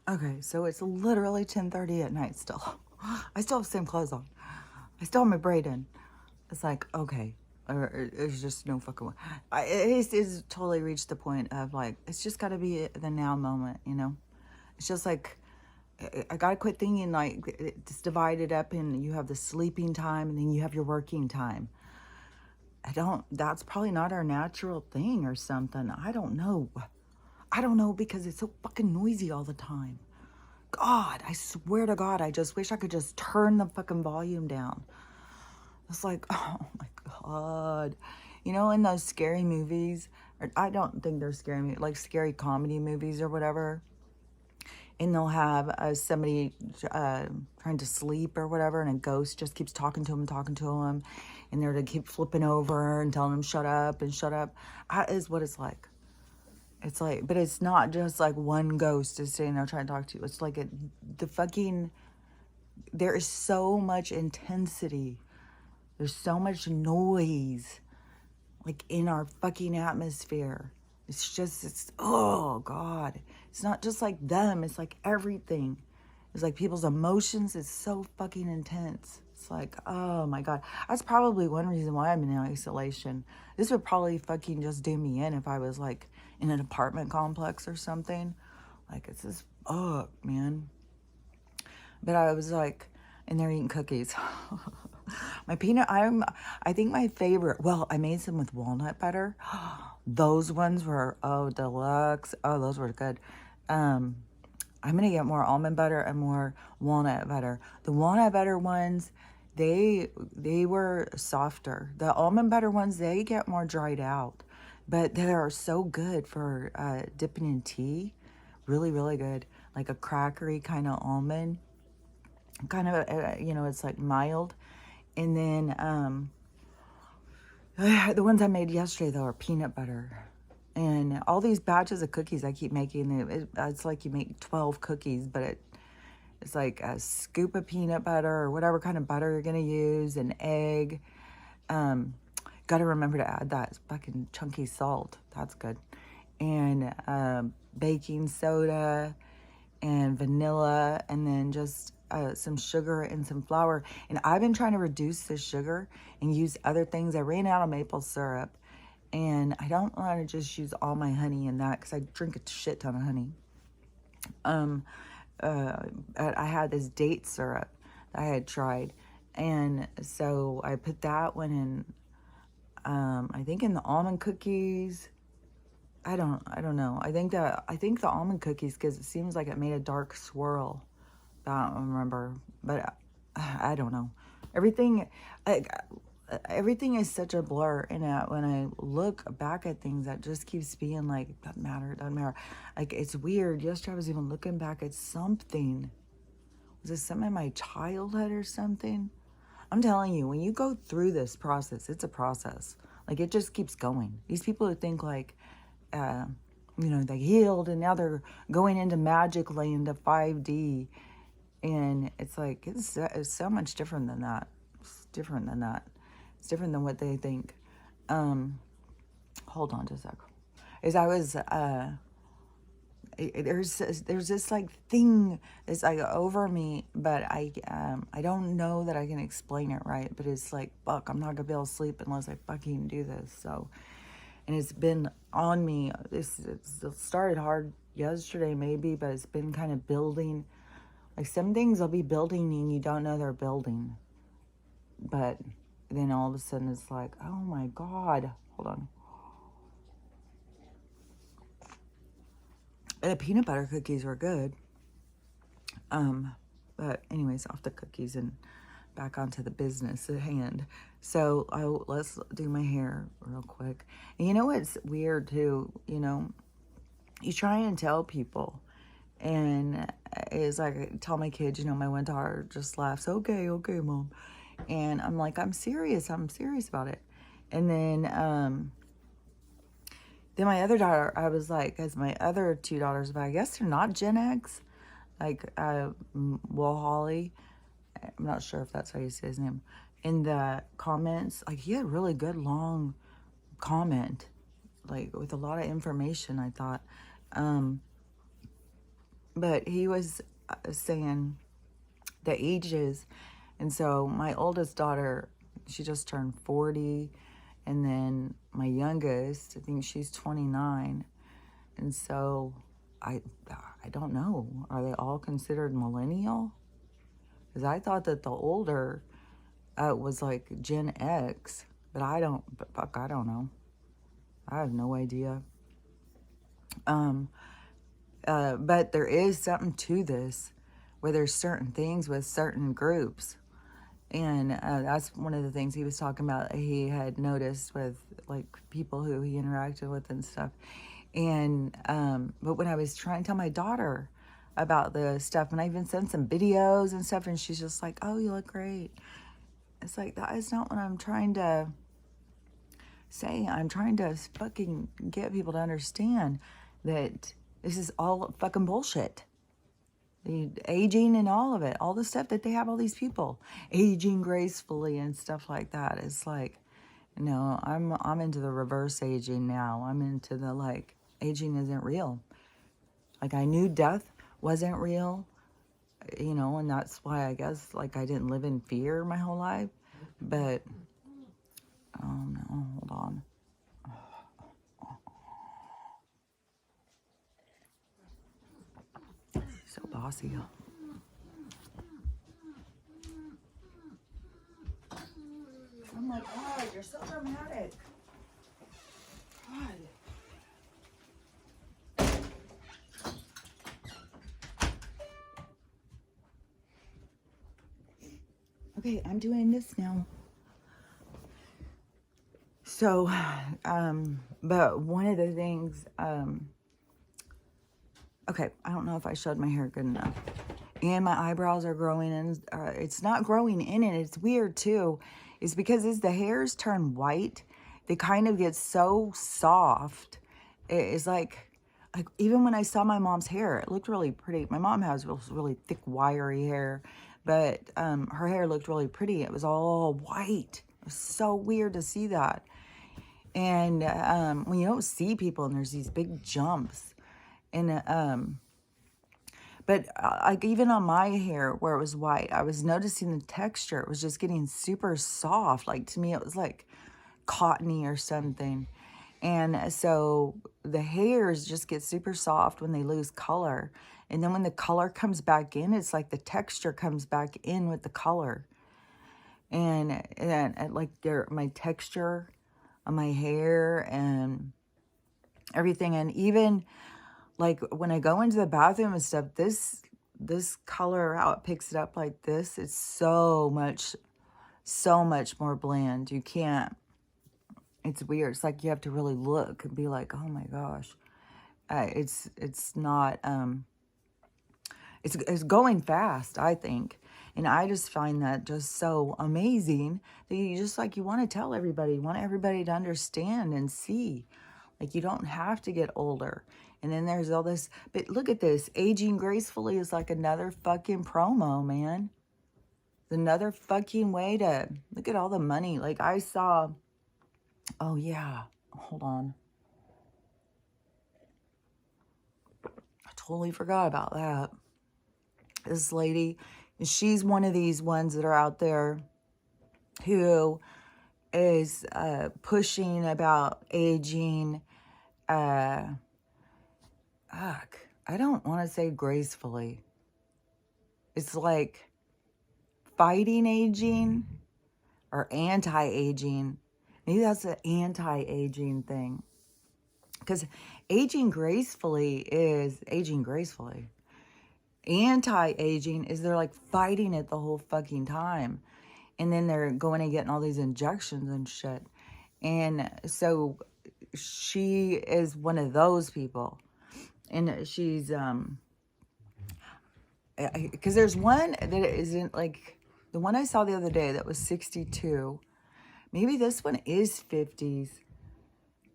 Okay, so it's literally 10:30 at night still. I still have the same clothes on. I still have my braid in. It's like, okay, there's just no fucking way. It's totally reached the point of like, it's just got to be the now moment, you know? It's just like, I got to quit thinking like it's divided up and you have the sleeping time and then you have your working time. That's probably not our natural thing or something. I don't know. I don't know because it's so fucking noisy all the time. God, I swear to God, I just wish I could just turn the fucking volume down. It's like, oh my God. You know, in those scary movies, or I don't think they're scary, like scary comedy movies or whatever, and they'll have somebody trying to sleep or whatever, and a ghost just keeps talking to him, and they're to keep flipping over and telling him shut up and shut up. That is what it's like. It's like, but it's not just like one ghost is sitting there trying to talk to you. It's like the fucking, there is so much intensity. There's so much noise, like in our fucking atmosphere. It's, oh God. It's not just like them, it's like everything. It's like people's emotions, it's so fucking intense. It's like, oh my God. That's probably one reason why I'm in isolation. This would probably fucking just do me in if I was like in an apartment complex or something. Like, it's just, oh, man. But I was like, and they're eating cookies. My peanut, I think my favorite, well, I made some with walnut butter. Those ones were, oh, deluxe. Oh, those were good. I'm going to get more almond butter and more walnut butter. The walnut butter ones, they were softer. The almond butter ones, they get more dried out. But they are so good for dipping in tea. Really, really good. Like a crackery kind of almond. Kind of, you know, it's like mild. And then the ones I made yesterday, though, are peanut butter. And all these batches of cookies I keep making, it's like you make 12 cookies, but it's like a scoop of peanut butter or whatever kind of butter you're going to use, an egg. Got to remember to add that fucking chunky salt. That's good. And baking soda and vanilla, and then just some sugar and some flour. And I've been trying to reduce the sugar and use other things. I ran out of maple syrup, and I don't want to just use all my honey in that because I drink a shit ton of honey. I had this date syrup that I had tried, and so I put that one in. I think in the almond cookies. I don't know. I think the almond cookies, because it seems like it made a dark swirl. I don't remember, but I don't know. Everything, everything is such a blur, and when I look back at things, that just keeps being like, doesn't matter, doesn't matter. Like, it's weird. Yesterday I was even looking back at something. Was it something in my childhood or something? I'm telling you, when you go through this process, it's a process. Like, it just keeps going. These people who think like, you know, they healed and now they're going into magic land of 5D. And it's like, it's so much different than that. It's different than that. It's different than what they think. Hold on just a sec. As I was, there's this like thing that's like over me, but I don't know that I can explain it right. But it's like, fuck, I'm not gonna be able to sleep unless I fucking do this. So, and it's been on me. It started hard yesterday maybe, but it's been kind of building. Like, some things will be building and you don't know they're building, but then all of a sudden it's like, oh my God, hold on. The peanut butter cookies were good. But anyways, off the cookies and back onto the business at hand. So let's do my hair real quick. And you know what's weird too? You know, you try and tell people, and it's like, I tell my kids, you know, my one daughter just laughs, okay, Mom. And I'm like, I'm serious about it. And then my other daughter, I was like, as my other two daughters, but I guess they're not Gen X. Like, Will Holly, I'm not sure if that's how you say his name. In the comments, like, he had a really good long comment, like with a lot of information, I thought. But he was saying the ages. And so my oldest daughter, she just turned 40. And then my youngest, I think she's 29. And so I don't know. Are they all considered millennial? Because I thought that the older was like Gen X. But I don't know. I have no idea. But there is something to this where there's certain things with certain groups. And that's one of the things he was talking about. He had noticed with like people who he interacted with and stuff. And but when I was trying to tell my daughter about the stuff, and I even sent some videos and stuff, and she's just like, "Oh, you look great." It's like, that is not what I'm trying to say. I'm trying to fucking get people to understand that this is all fucking bullshit. The aging and all of it, all the stuff that they have, all these people aging gracefully and stuff like that. It's like, no, I'm into the reverse aging now. I'm into the like, aging isn't real. Like, I knew death wasn't real, you know, and that's why I guess like I didn't live in fear my whole life. But oh no, hold on. So bossy. Oh my God, you're so dramatic. God. Okay, I'm doing this now. So, but one of the things, okay, I don't know if I showed my hair good enough. And my eyebrows are growing, and it's not growing in it. It's weird too. It's because as the hairs turn white, they kind of get so soft. It's like even when I saw my mom's hair, it looked really pretty. My mom has really thick, wiry hair, but her hair looked really pretty. It was all white. It was so weird to see that. And when you don't see people and there's these big jumps, and but like even on my hair where it was white, I was noticing the texture. It was just getting super soft. Like to me, it was like cottony or something. And so the hairs just get super soft when they lose color. And then when the color comes back in, it's like the texture comes back in with the color. And like my texture on my hair and everything. And even like when I go into the bathroom and stuff, this color, how it picks it up like this, it's so much more bland. You can't, it's weird. It's like you have to really look and be like, oh my gosh. It's not, it's going fast, I think. And I just find that just so amazing that you just like, you want to tell everybody, you want everybody to understand and see. Like, you don't have to get older. And then there's all this, but look at this. Aging gracefully is like another fucking promo, man. It's another fucking way to, look at all the money. Like I saw, oh yeah, hold on. I totally forgot about that. This lady, she's one of these ones that are out there who is pushing about aging, I don't want to say gracefully. It's like fighting aging or anti-aging. Maybe that's an anti-aging thing. Because aging gracefully is aging gracefully. Anti-aging is they're like fighting it the whole fucking time. And then they're going and getting all these injections and shit. And so she is one of those people. And she's, because there's one that isn't like, the one I saw the other day that was 62. Maybe this one is 50s.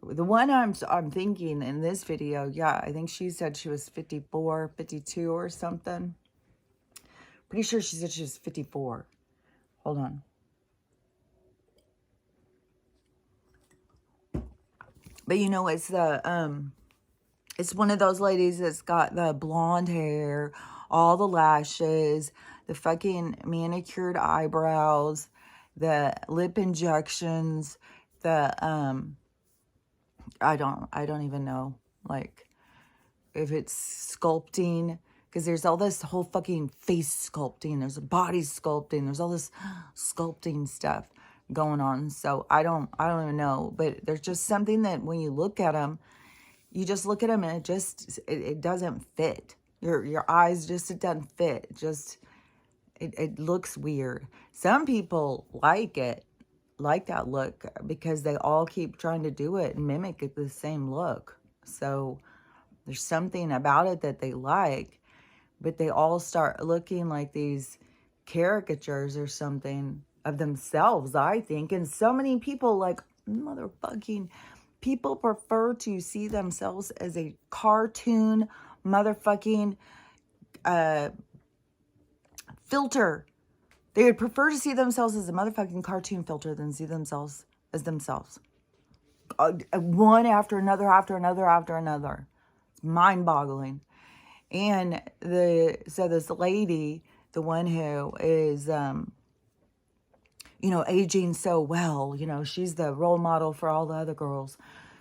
The one I'm thinking in this video, yeah, I think she said she was 54, 52 or something. Pretty sure she said she was 54. Hold on. But you know, it's the, It's one of those ladies that's got the blonde hair, all the lashes, the fucking manicured eyebrows, the lip injections, the I don't even know, like, if it's sculpting, because there's all this whole fucking face sculpting, there's body sculpting, there's all this sculpting stuff going on. So I don't even know, but there's just something that when you look at them, you just look at them and it doesn't fit. Your eyes just, it doesn't fit. It looks weird. Some people like it, like that look, because they all keep trying to do it and mimic it, the same look. So there's something about it that they like, but they all start looking like these caricatures or something of themselves, I think. And so many people, like, motherfucking people, prefer to see themselves as a cartoon motherfucking filter. They would prefer to see themselves as a motherfucking cartoon filter than see themselves as themselves. One after another, after another, after another. It's mind-boggling. And so this lady, the one who is, aging so well, she's the role model for all the other girls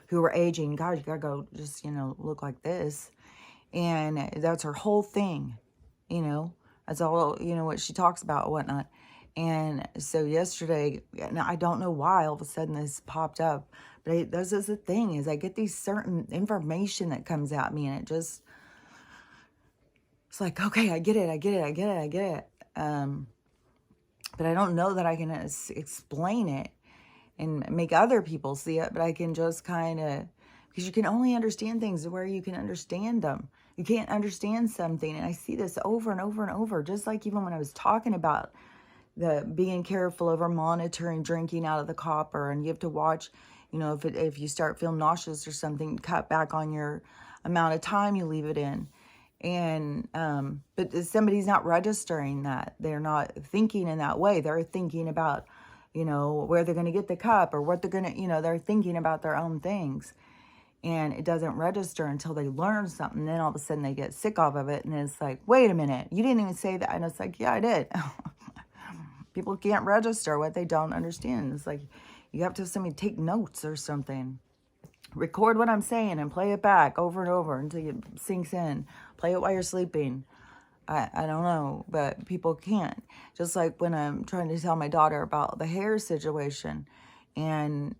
who are aging. God, you gotta go just, look like this. And that's her whole thing, That's all, what she talks about and whatnot. And so yesterday, now I don't know why all of a sudden this popped up, but this is the thing, is I get these certain information that comes at me, and it's like, okay, I get it. But I don't know that I can explain it and make other people see it, but I can just kind of, because you can only understand things where you can understand them. You can't understand something, and I see this over and over and over, just like even when I was talking about the being careful over monitoring drinking out of the copper, and you have to watch, if you start feeling nauseous or something, cut back on your amount of time you leave it in. And but somebody's not registering that. They're not thinking in that way. They're thinking about, where they're going to get the cup, or what they're going to, they're thinking about their own things. And it doesn't register until they learn something. Then all of a sudden they get sick off of it, and it's like, wait a minute, you didn't even say that. And it's like, yeah, I did. People can't register what they don't understand. It's like you have to have somebody take notes or something. Record what I'm saying and play it back over and over until it sinks in. Play it while you're sleeping. I don't know, but people can't. Just like when I'm trying to tell my daughter about the hair situation, and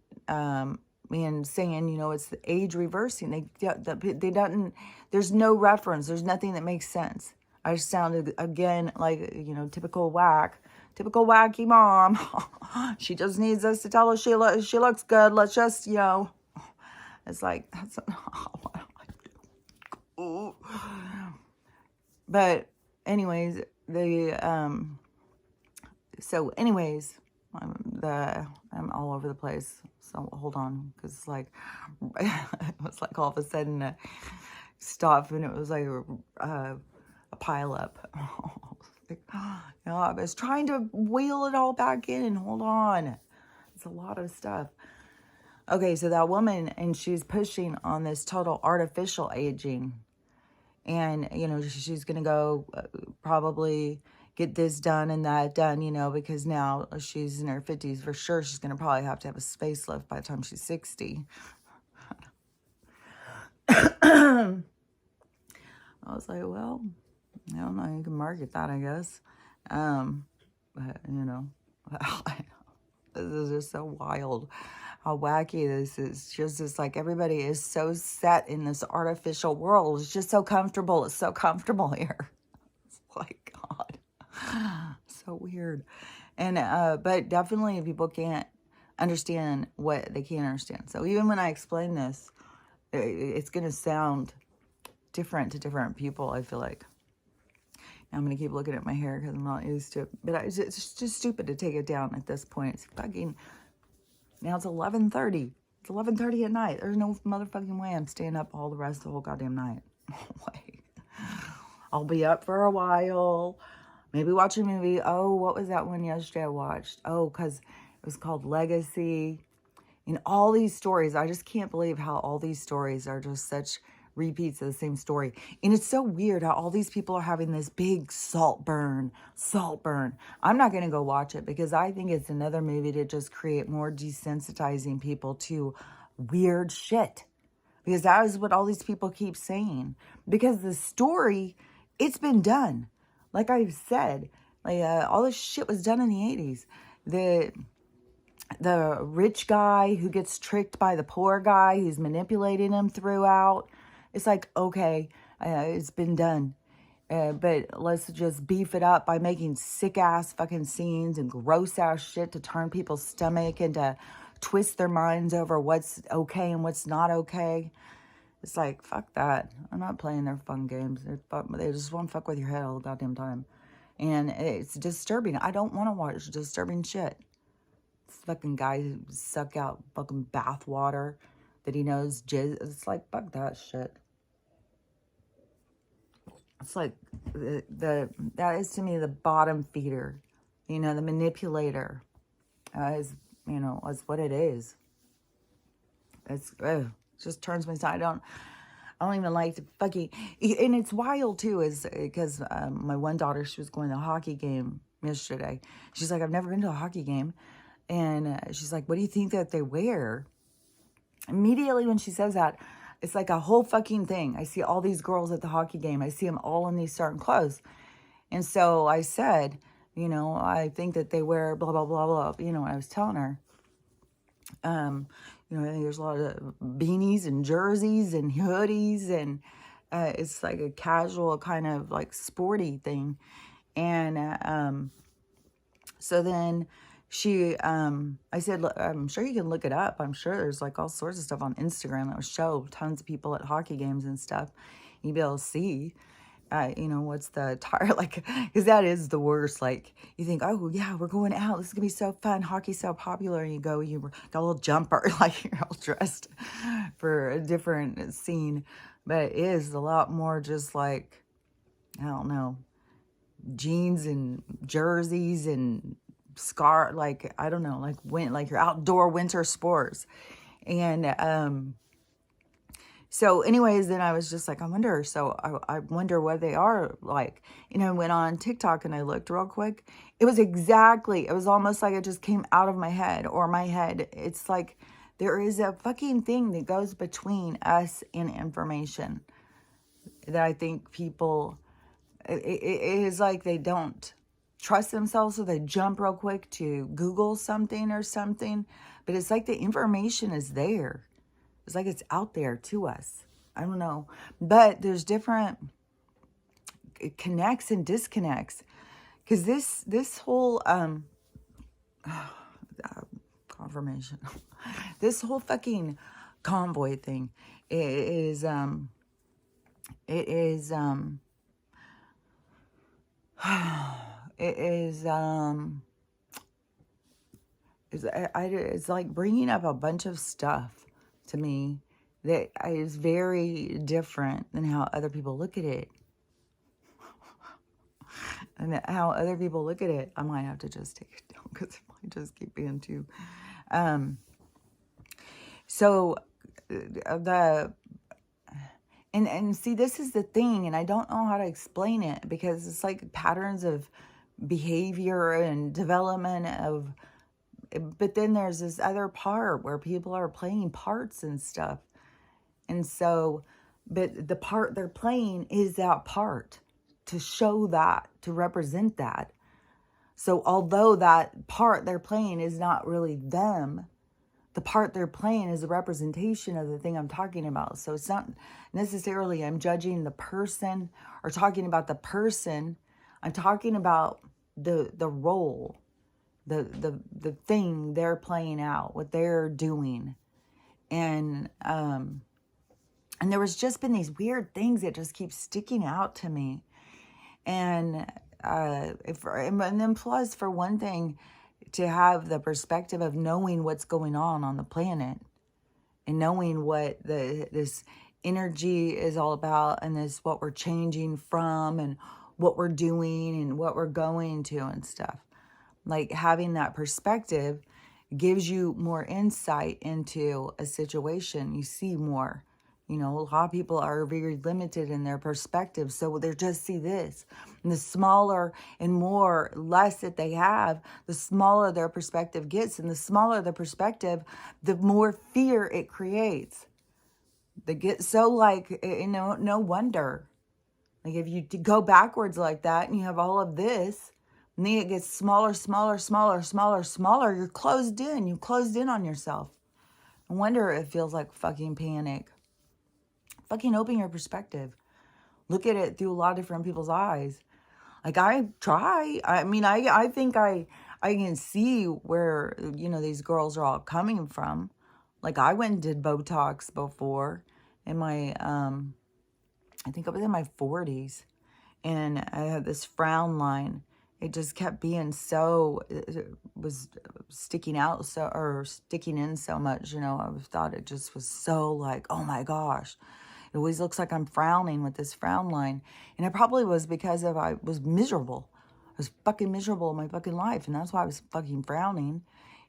saying, it's the age reversing. They don't. There's no reference. There's nothing that makes sense. I sounded again like typical wacky mom. She just needs us to tell her she looks good. Let's just It's like, that's not what I do. But anyways, I'm all over the place. So hold on, because it's like, it was like all of a sudden stuff, and it was like a pile up. I was trying to wheel it all back in. Hold on. It's a lot of stuff. Okay, so that woman, and she's pushing on this total artificial aging. And, she's going to go probably get this done and that done, because now she's in her 50s. For sure, she's going to probably have to have a facelift by the time she's 60. I was like, well, I don't know. You can market that, I guess. But, this is just so wild how wacky this is. Just like everybody is so set in this artificial world. It's just so comfortable. It's so comfortable here. It's like, God, so weird. And but definitely people can't understand what they can't understand. So even when I explain this, it's going to sound different to different people, I feel like. Now I'm going to keep looking at my hair because I'm not used to it. But it's just stupid to take it down at this point. It's fucking... Now it's 11:30. It's 11:30 at night. There's no motherfucking way I'm staying up all the rest of the whole goddamn night. No way. I'll be up for a while. Maybe watch a movie. Oh, what was that one yesterday I watched? Oh, because it was called Legacy. And all these stories, I just can't believe how all these stories are just such repeats of the same story. And it's so weird how all these people are having this big salt burn. I'm not going to go watch it because I think it's another movie to just create more desensitizing people to weird shit. Because that is what all these people keep saying. Because the story, it's been done. Like I've said, like all this shit was done in the 80s. The rich guy who gets tricked by the poor guy who's manipulating him throughout. It's like, okay, it's been done. But let's just beef it up by making sick-ass fucking scenes and gross-ass shit to turn people's stomach and to twist their minds over what's okay and what's not okay. It's like, fuck that. I'm not playing their fun games. They just want to fuck with your head all the goddamn time. And it's disturbing. I don't want to watch disturbing shit. Fucking guy who suck out fucking bath water that he knows jizz. It's like, fuck that shit. It's like that is to me the bottom feeder, the manipulator, is what it is. It's just turns me aside. I don't even like to fucking, and it's wild too, is because my one daughter, she was going to a hockey game yesterday. She's like, I've never been to a hockey game. And she's like, what do you think that they wear? Immediately when she says that, it's like a whole fucking thing. I see all these girls at the hockey game. I see them all in these certain clothes. And so I said, I think that they wear blah, blah, blah, blah. I was telling her, I think there's a lot of beanies and jerseys and hoodies. And it's like a casual kind of like sporty thing. And so then I said, look, I'm sure you can look it up. I'm sure there's like all sorts of stuff on Instagram that will show tons of people at hockey games and stuff. You'll be able to see, what's the attire like, because that is the worst. Like you think, oh yeah, we're going out. This is gonna be so fun. Hockey's so popular. And you go, you got a little jumper, like you're all dressed for a different scene. But it is a lot more just like, I don't know, jeans and jerseys and like I don't know, like your outdoor winter sports. And so anyways, then I was just like, I wonder what they are like. I went on TikTok and I looked real quick. It was almost like it just came out of my head, or my head. It's like there is a fucking thing that goes between us and information that I think people, it is like they don't trust themselves, so they jump real quick to Google something or something. But it's like the information is there. It's like it's out there to us. I don't know. But there's different connects and disconnects. Because this whole confirmation, this whole fucking convoy thing is it's like bringing up a bunch of stuff to me that is very different than how other people look at it. And how other people look at it, I might have to just take it down because it might just keep being too. So and see, this is the thing, and I don't know how to explain it because it's like patterns of behavior and development of, but then there's this other part where people are playing parts and stuff. And so, but the part they're playing is that part to show that, to represent that. So although that part they're playing is not really them, the part they're playing is a representation of the thing I'm talking about. So it's not necessarily I'm judging the person or talking about the person. I'm talking about the role, the thing they're playing out, what they're doing. And there was just been these weird things that just keep sticking out to me. And then plus, for one thing, to have the perspective of knowing what's going on the planet and knowing what this energy is all about, and this what we're changing from and what we're doing and what we're going to and stuff. Like having that perspective gives you more insight into a situation. You see more. You know, a lot of people are very limited in their perspective, so they just see this. And the smaller and less that they have, the smaller their perspective gets. And the smaller the perspective, the more fear it creates. They get so like, no wonder. Like if you go backwards like that and you have all of this, and then it gets smaller, smaller, smaller, smaller, smaller, you're closed in. You closed in on yourself. No wonder it feels like fucking panic. Fucking open your perspective. Look at it through a lot of different people's eyes. Like I try. I mean, I think I can see where, these girls are all coming from. Like I went and did Botox before in my, I think I was in my 40s. And I had this frown line. It just kept being it was sticking out or sticking in so much, I thought it just was so like, oh my gosh. It always looks like I'm frowning with this frown line. And it probably was because I was miserable. I was fucking miserable in my fucking life. And that's why I was fucking frowning.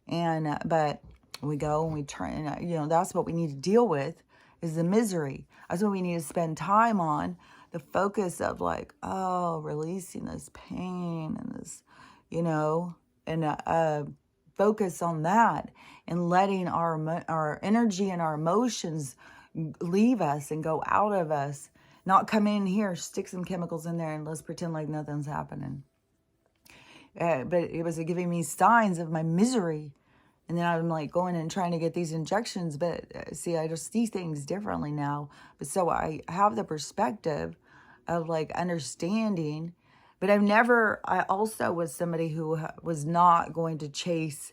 And, but we go and we turn, that's what we need to deal with is the misery. That's what we need to spend time on. The focus of like, oh, releasing this pain and this, and focus on that and letting our energy and our emotions leave us and go out of us, not come in here, stick some chemicals in there and let's pretend like nothing's happening. But it was giving me signs of my misery. And then I'm like going and trying to get these injections, but see, I just see things differently now. But so I have the perspective of like understanding, but I also was somebody who was not going to chase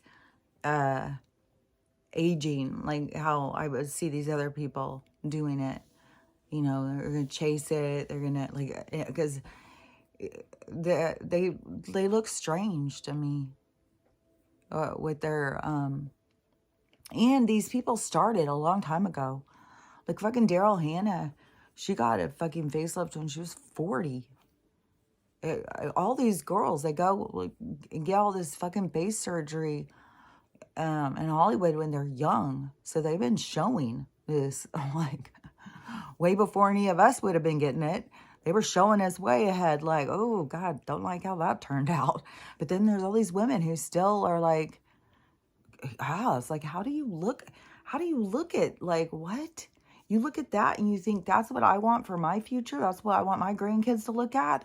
aging, like how I would see these other people doing it. They're going to chase it. They're going to like, because they look strange to me with their, and these people started a long time ago. Like fucking Daryl Hannah, she got a fucking facelift when she was 40. All these girls, they go like, and get all this fucking face surgery in Hollywood when they're young. So they've been showing this like way before any of us would have been getting it. They were showing us way ahead, like, oh God, don't like how that turned out. But then there's all these women who still are like, it's like, how do you look at like what? You look at that and you think that's what I want for my future? That's what I want my grandkids to look at?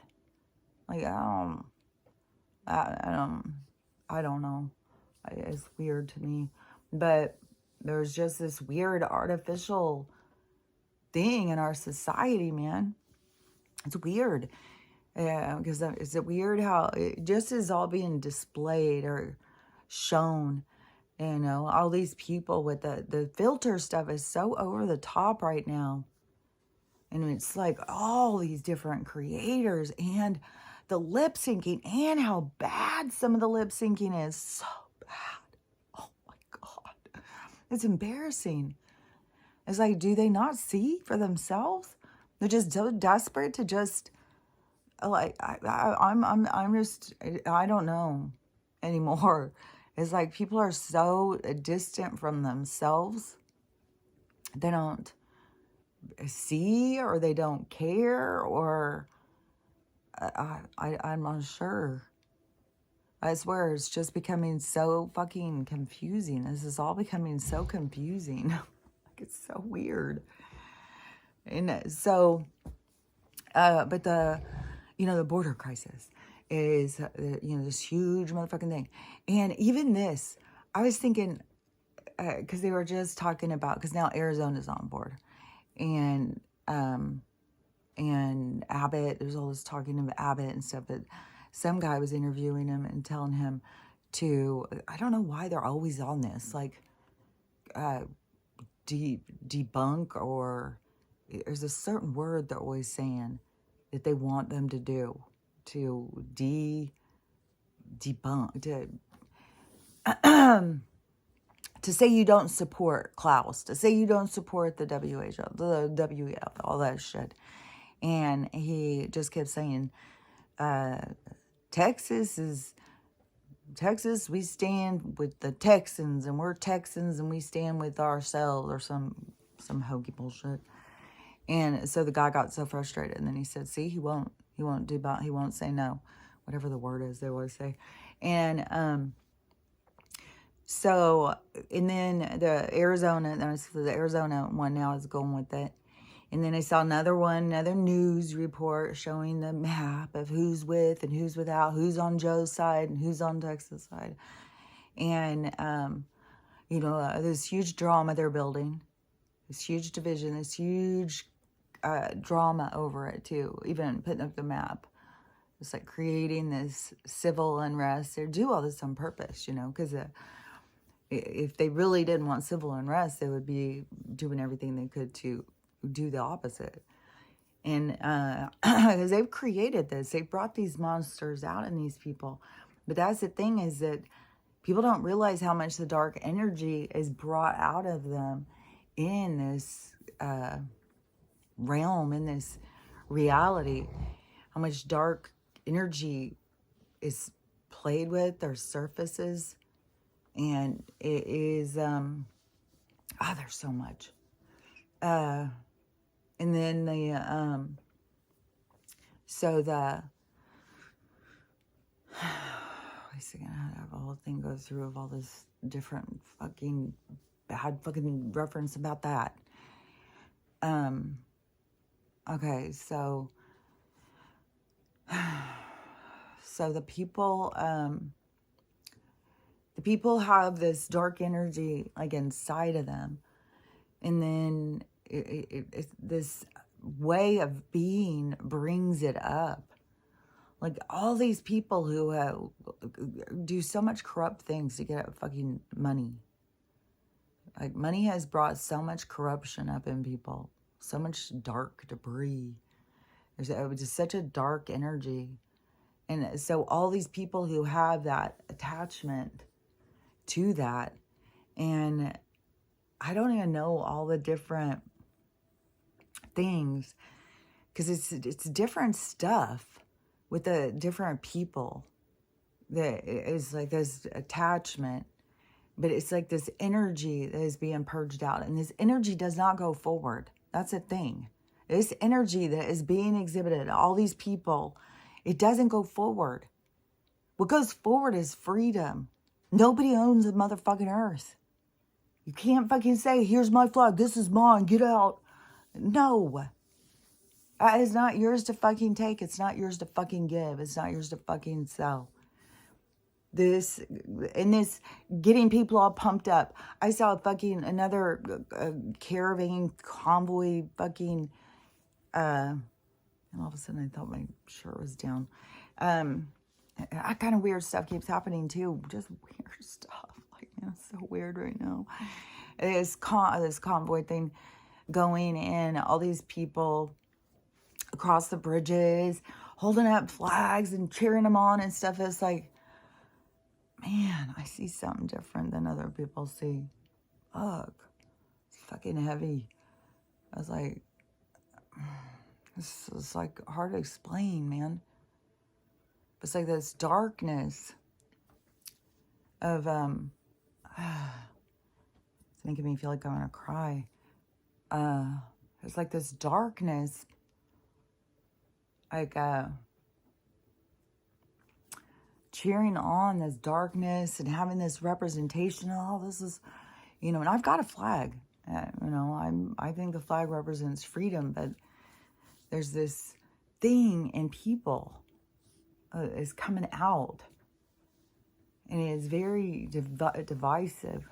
Like, I don't know. It's weird to me. But there's just this weird artificial thing in our society, man. It's weird. Because is it weird how it just is all being displayed or shown? All these people with the filter stuff is so over the top right now. And it's like all these different creators and the lip syncing and how bad some of the lip syncing is. So bad. Oh my God. It's embarrassing. It's like, do they not see for themselves? They're just so desperate to just like, I'm just, I don't know anymore. It's like people are so distant from themselves. They don't see or they don't care or I'm not sure. I swear it's just becoming so fucking confusing. This is all becoming so confusing. Like it's so weird. And so, but the border crisis is, this huge motherfucking thing. And even this, I was thinking, because they were just talking about, because now Arizona's on board. And Abbott, there's all this talking of Abbott and stuff, but some guy was interviewing him and telling him to, I don't know why they're always on this, like, debunk, or there's a certain word they're always saying that they want them to do, to debunk, to say you don't support Klaus, to say you don't support the WHO, the WEF, all that shit. And he just kept saying, Texas, we stand with the Texans, and we're Texans, and we stand with ourselves, or some hokey bullshit. And so the guy got so frustrated, and then he said, see, he won't say no, whatever the word is they always say. And so, and then the Arizona one now is going with it. And then I saw another news report showing the map of who's with and who's without, who's on Joe's side and who's on Texas' side. And, this huge drama they're building, this huge division, this huge drama over it too, even putting up the map. It's like creating this civil unrest. They do all this on purpose, because if they really didn't want civil unrest, they would be doing everything they could to do the opposite. And because they've created this, they brought these monsters out in these people. But that's the thing, is that people don't realize how much the dark energy is brought out of them in this realm, in this reality. How much dark energy is played with, their surfaces. And it is, there's so much. And then I was thinking, I have a whole thing go through of all this different fucking bad fucking reference about that. Okay, so the people have this dark energy like inside of them, and then this way of being brings it up. Like all these people who do so much corrupt things to get fucking money. Like money has brought so much corruption up in people, so much dark debris. There's just such a dark energy. And so all these people who have that attachment to that, and I don't even know all the different things, because it's different stuff with the different people. That is like this attachment, but it's like this energy that is being purged out, and this energy does not go forward. That's a thing. This energy that is being exhibited, all these people, it doesn't go forward. What goes forward is freedom. Nobody owns the motherfucking earth. You can't fucking say, here's my flag, this is mine, get out. No. That is not yours to fucking take. It's not yours to fucking give. It's not yours to fucking sell. This getting people all pumped up. I saw another caravan convoy fucking, and all of a sudden I thought my shirt was down. That kind of weird stuff keeps happening too. Just weird stuff. Like, it's so weird right now. This convoy thing going in, all these people across the bridges, holding up flags and cheering them on and stuff. It's like, man, I see something different than other people see. Fuck. It's fucking heavy. I was like, this is like hard to explain, man. It's like this darkness of, it's making me feel like I'm gonna cry. It's like this darkness, like, cheering on this darkness and having this representation. Oh, this is, and I've got a flag. I think the flag represents freedom, but there's this thing in people is coming out, and it is very divisive,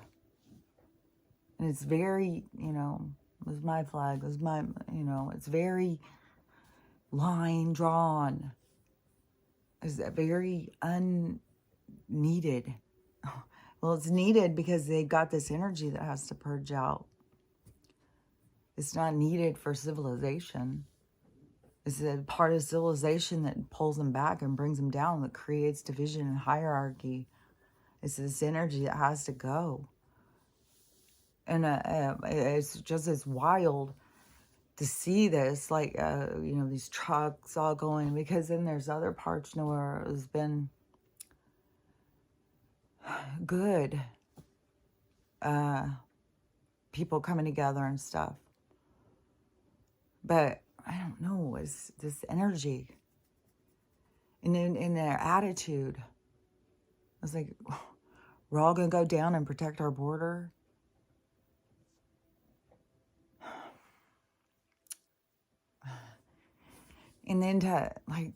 and it's very, it was my flag, it was my, it's very line drawn. Is very unneeded. Well, it's needed because they got this energy that has to purge out. It's not needed for civilization. It's a part of civilization that pulls them back and brings them down, that creates division and hierarchy. It's this energy that has to go. And it's just as wild to see this, like, these trucks all going, because then there's other parts where it has been good people coming together and stuff. But I don't know, it's this energy and in their attitude. I was like, we're all going to go down and protect our border. And then to, like,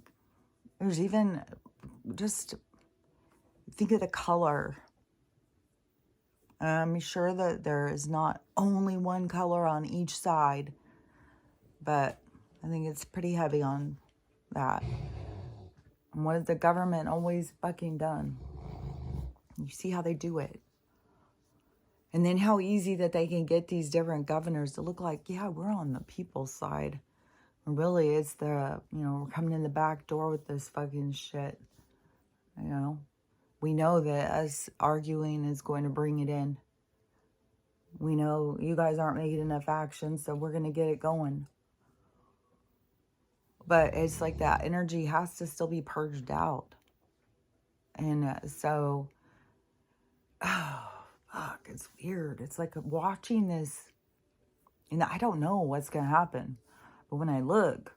there's even just think of the color. I'm sure that there is not only one color on each side, but I think it's pretty heavy on that. And what has the government always fucking done? You see how they do it. And then how easy that they can get these different governors to look like, yeah, we're on the people's side. And really, it's the, we're coming in the back door with this fucking shit. We know that us arguing is going to bring it in. We know you guys aren't making enough action, so we're going to get it going. But it's like that energy has to still be purged out. And so, oh, fuck, it's weird. It's like watching this, and I don't know what's going to happen. But when I look,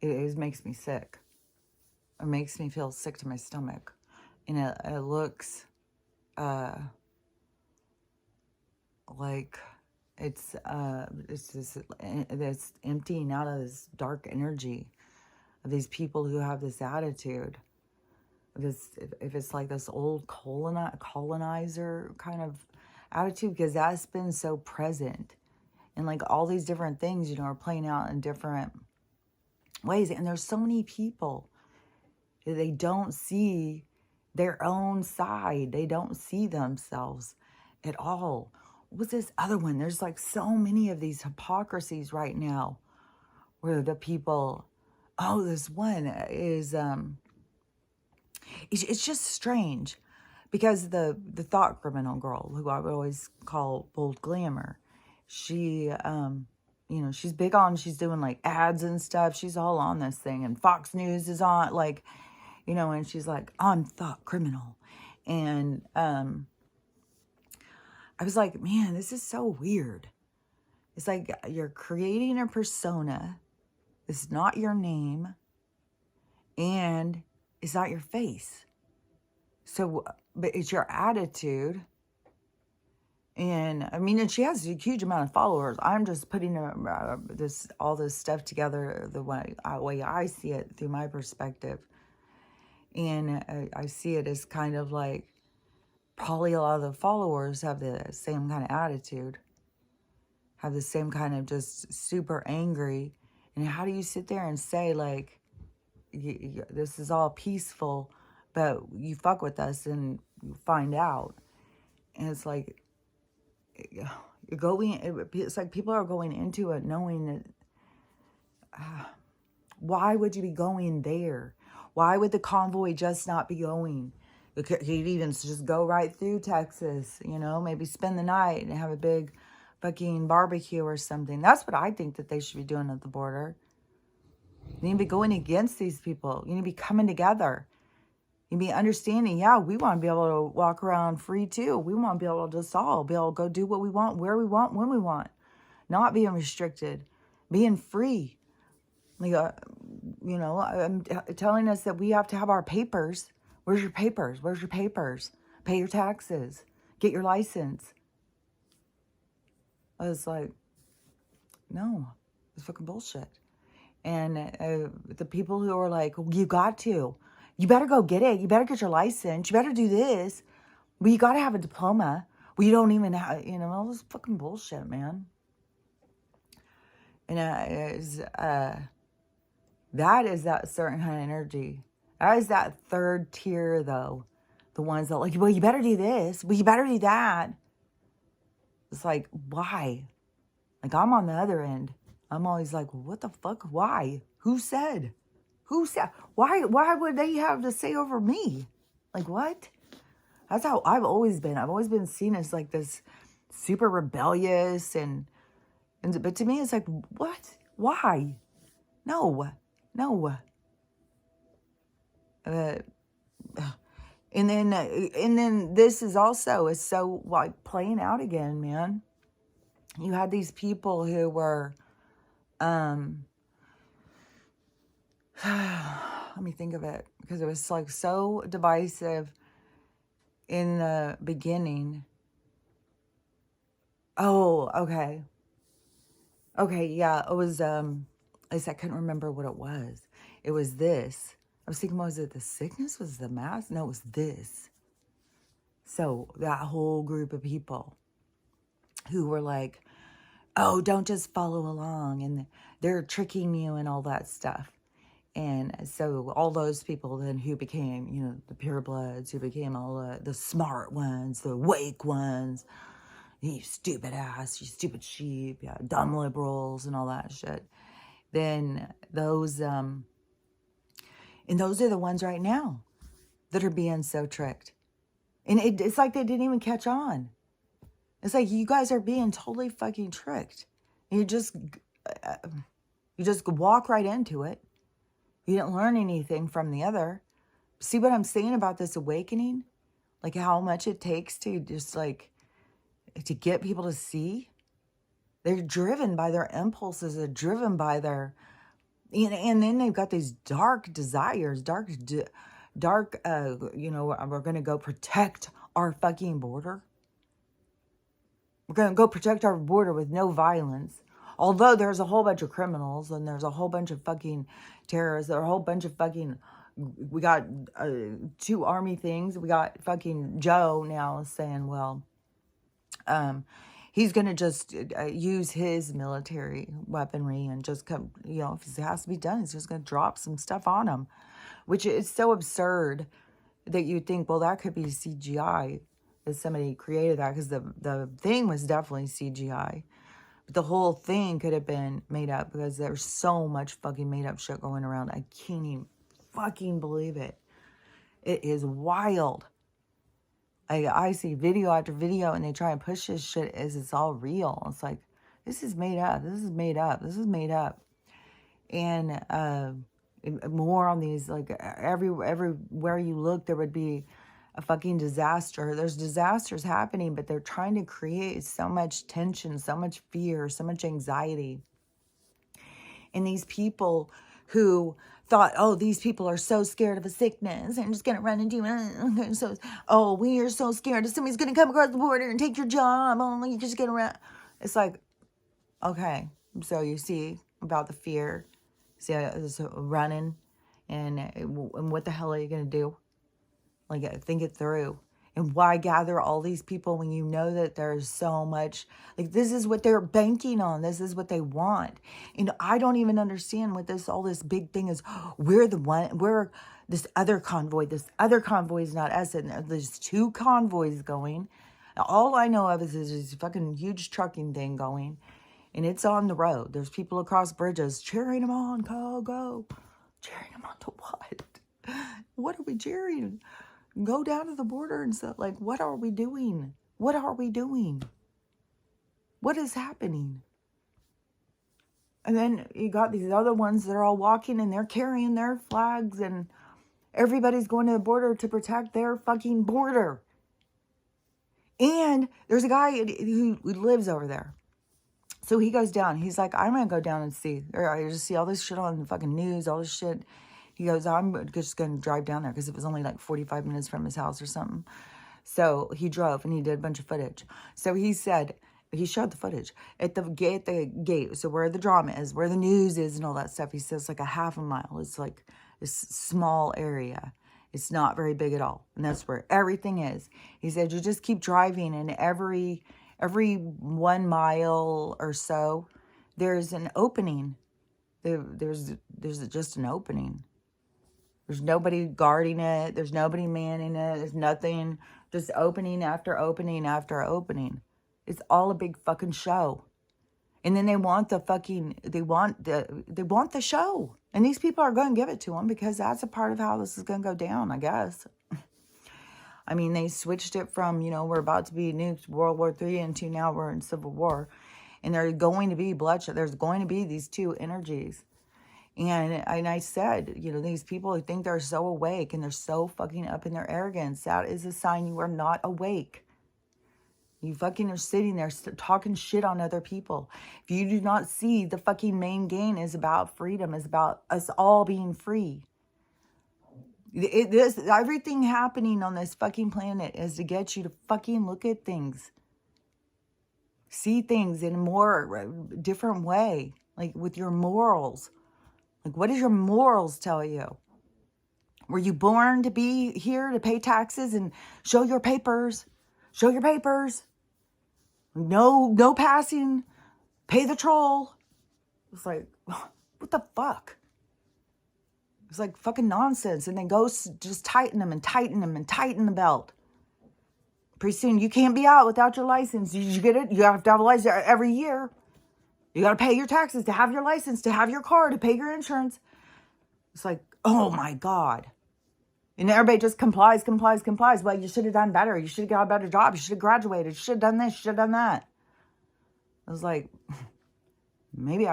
it makes me sick. It makes me feel sick to my stomach. And it looks like it's just this emptying out of this dark energy of these people who have this attitude. If it's like this old colonizer kind of attitude, because that's been so present. And like all these different things, are playing out in different ways. And there's so many people that they don't see their own side. They don't see themselves at all. What was this other one? There's like so many of these hypocrisies right now where the people, this one is, it's just strange because the thought criminal girl who I would always call Bold Glamour, she, she's big on, she's doing like ads and stuff. She's all on this thing, and Fox News is on, like, and she's like, I'm thought criminal. And I was like, man, this is so weird. It's like you're creating a persona. It's not your name. And it's not your face. So, but it's your attitude. And I mean, and she has a huge amount of followers. I'm just putting all this stuff together the way I see it through my perspective. And I see it as kind of like probably a lot of the followers have the same kind of attitude, have the same kind of just super angry. And how do you sit there and say like, this is all peaceful, but you fuck with us and you find out? And it's like, it's like people are going into it knowing that, why would you be going there? Why would the convoy just not be going? You could even just go right through Texas, maybe spend the night and have a big fucking barbecue or something. That's what I think that they should be doing at the border. You need to be going against these people. You need to be coming together. You need to be understanding, yeah, we want to be able to walk around free too. We want to be able to just all be able to go do what we want, where we want, when we want. Not being restricted. Being free. Like, I'm telling us that we have to have our papers. Where's your papers? Where's your papers? Pay your taxes. Get your license. I was like, no, it's fucking bullshit. And the people who are like, you got to. You better go get it. You better get your license. You better do this. Well, you got to have a diploma. Well, you don't even have, all this fucking bullshit, man. And that is that certain kind of energy. That is that third tier, though. The ones that like, well, you better do this. Well, you better do that. It's like, why? Like, I'm on the other end. I'm always like, what the fuck? Why? Who said? Who said? Why would they have to say over me? Like, what? That's how I've always been. I've always been seen as like this super rebellious but to me, it's like, what? Why? No. And then this is so like playing out again, man. You had these people who were, Let me think of it, because it was like so divisive in the beginning. Oh, okay. Okay, yeah, it was, at least I couldn't remember what it was. It was this. I was thinking, was it the sickness? Was the mask? No, it was this. So that whole group of people who were like, oh, don't just follow along, and they're tricking you and all that stuff. And so all those people then who became, the purebloods, who became all the smart ones, the awake ones, you stupid ass, you stupid sheep, yeah, dumb liberals and all that shit. Then those, and those are the ones right now that are being so tricked. And it's like they didn't even catch on. It's like you guys are being totally fucking tricked. You just walk right into it. You didn't learn anything from the other. See what I'm saying about this awakening? Like how much it takes to just like, to get people to see. They're driven by their impulses. They're driven by their, and then they've got these dark desires, dark, we're going to go protect our fucking border. We're going to go protect our border with no violence. Although there's a whole bunch of criminals and there's a whole bunch of fucking terrorists. There are a whole bunch of fucking, we got 2 army things. We got fucking Joe now saying, well, he's going to just use his military weaponry and just come, if it has to be done, he's just going to drop some stuff on them, which is so absurd that you'd think, well, that could be CGI, that somebody created that, because the thing was definitely CGI. But the whole thing could have been made up, because there's so much fucking made up shit going around. I can't even fucking believe it. It is wild. I see video after video and they try and push this shit as it's all real. It's like, this is made up. This is made up. This is made up. And more on these, like everywhere you look, there would be a fucking disaster. There's disasters happening, but they're trying to create so much tension, so much fear, so much anxiety. And these people who thought, oh, these people are so scared of a sickness and just going to run and do it. So, oh, we are so scared that somebody's going to come across the border and take your job. Oh, you're just going to run. It's like, okay, so you see about the fear, see it's running, and what the hell are you going to do? Like, think it through. And why gather all these people when you know that there's so much, like, this is what they're banking on. This is what they want. And I don't even understand what all this big thing is. We're this other convoy. This other convoy is not us. And there's 2 convoys going. All I know of is this fucking huge trucking thing going. And it's on the road. There's people across bridges cheering them on. Go, go. Cheering them on to what? What are we cheering? Go down to the border and stuff. Like, what are we doing? What are we doing? What is happening? And then you got these other ones that are all walking and they're carrying their flags and everybody's going to the border to protect their fucking border. And there's a guy who lives over there. So he goes down. He's like, I'm going to go down and see. Or I just see all this shit on the fucking news, all this shit. He goes, I'm just going to drive down there, because it was only like 45 minutes from his house or something. So he drove and he did a bunch of footage. So he said, he showed the footage at the gate. So where the drama is, where the news is and all that stuff. He says like a half a mile. It's like this small area. It's not very big at all. And that's where everything is. He said, you just keep driving, and every 1 mile or so, there's an opening. There's just an opening. There's nobody guarding it. There's nobody manning it. There's nothing. Just opening after opening after opening. It's all a big fucking show. And then they want the show. And these people are going to give it to them, because that's a part of how this is going to go down, I guess. I mean, they switched it from, we're about to be nuked, World War III, into now we're in Civil War. And there's going to be bloodshed. There's going to be these 2 energies. And I said, these people who think they're so awake and they're so fucking up in their arrogance, that is a sign you are not awake. You fucking are sitting there talking shit on other people. If you do not see the fucking main gain is about freedom, is about us all being free. Everything happening on this fucking planet is to get you to fucking look at things. See things in a more different way. Like with your morals. Like what does your morals tell you? Were you born to be here to pay taxes and show your papers? Show your papers. No passing. Pay the troll. It's like, what the fuck? It's like fucking nonsense. And then go just tighten them and tighten them and tighten the belt. Pretty soon you can't be out without your license. You get it? You have to have a license every year. You got to pay your taxes to have your license, to have your car, to pay your insurance. It's like, oh my God. And everybody just complies. Well, you should have done better. You should have got a better job. You should have graduated. You should have done this. You should have done that. I was like, maybe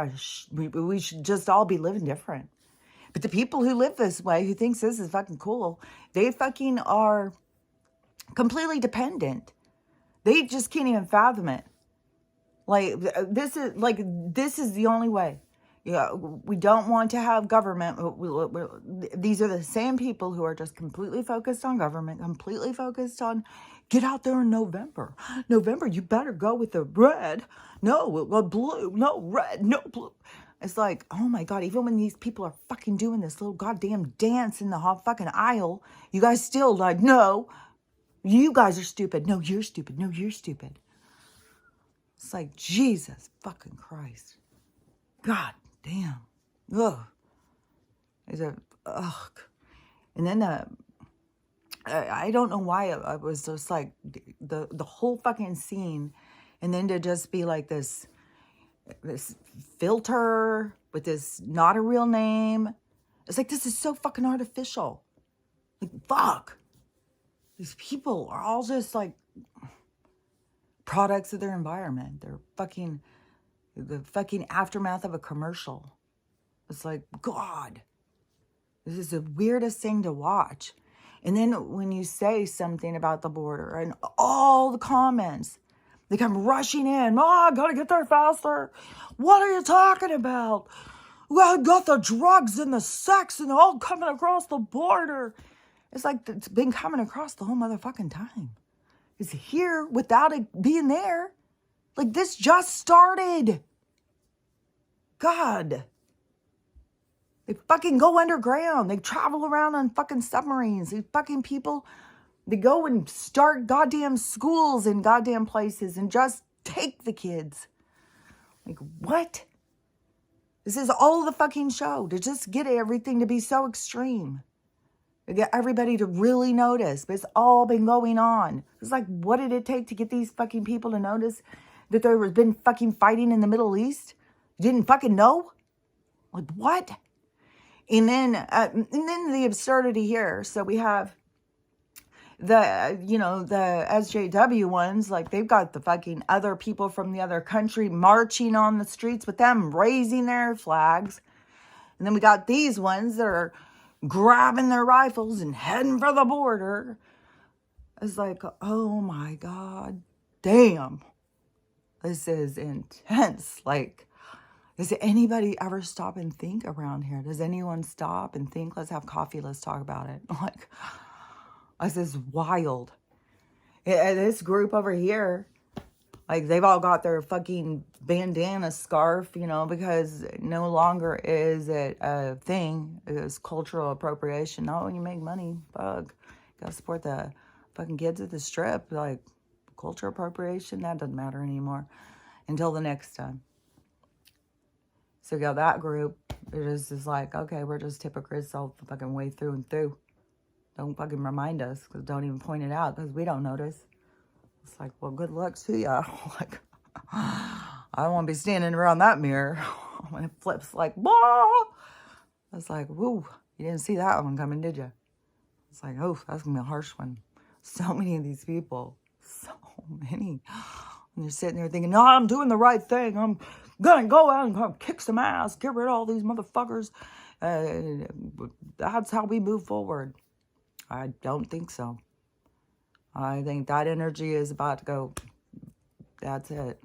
we should just all be living different. But the people who live this way, who thinks this is fucking cool, they fucking are completely dependent. They just can't even fathom it. This is the only way. Yeah, we don't want to have government. These are the same people who are just completely focused on government, completely focused on get out there in November. November, you better go with the red. No, blue. No, red. No, blue. It's like, oh my God, even when these people are fucking doing this little goddamn dance in the fucking aisle, you guys still like, no, you guys are stupid. No, you're stupid. No, you're stupid. It's like, Jesus fucking Christ. God damn. Ugh. Ugh. And then I don't know why I was just like the whole fucking scene, and then to just be like this filter with this not a real name. It's like, this is so fucking artificial. Like, fuck. These people are all just like products of their environment. They're the fucking aftermath of a commercial. It's like, God, this is the weirdest thing to watch. And then when you say something about the border and all the comments, they come rushing in. Oh, I gotta get there faster. What are you talking about? Well, I got the drugs and the sex and all coming across the border. It's like it's been coming across the whole motherfucking time. It's here without it being there. Like, this just started. God. They fucking go underground. They travel around on fucking submarines. These fucking people, they go and start goddamn schools in goddamn places and just take the kids. Like, what? This is all the fucking show to just get everything to be so extreme. To get everybody to really notice. But it's all been going on. It's like, what did it take to get these fucking people to notice that there was been fucking fighting in the Middle East? You didn't fucking know? Like, what? And then the absurdity here. So we have the SJW ones, like they've got the fucking other people from the other country marching on the streets with them, raising their flags. And then we got these ones that are grabbing their rifles and heading for the border. It's like, oh my God, damn. This is intense. Like, does anybody ever stop and think around here? Does anyone stop and think, let's have coffee, let's talk about it? Like, this is wild. This group over here, like, they've all got their fucking bandana scarf, because no longer is it a thing. It's cultural appropriation. Not when you make money. Fuck. Gotta support the fucking kids at the strip. Like, cultural appropriation, that doesn't matter anymore until the next time. So, yeah, that group is like, okay, we're just hypocrites all the fucking way through and through. Don't fucking remind us, because don't even point it out, because we don't notice. It's like, well, good luck to ya. Like, I don't want to be standing around that mirror when it flips like, blah. It's like, woo, you didn't see that one coming, did you? It's like, oh, that's going to be a harsh one. So many of these people. So many. And you're sitting there thinking, no, I'm doing the right thing. I'm going to go out and kick some ass, get rid of all these motherfuckers. That's how we move forward. I don't think so. I think that energy is about to go That's it.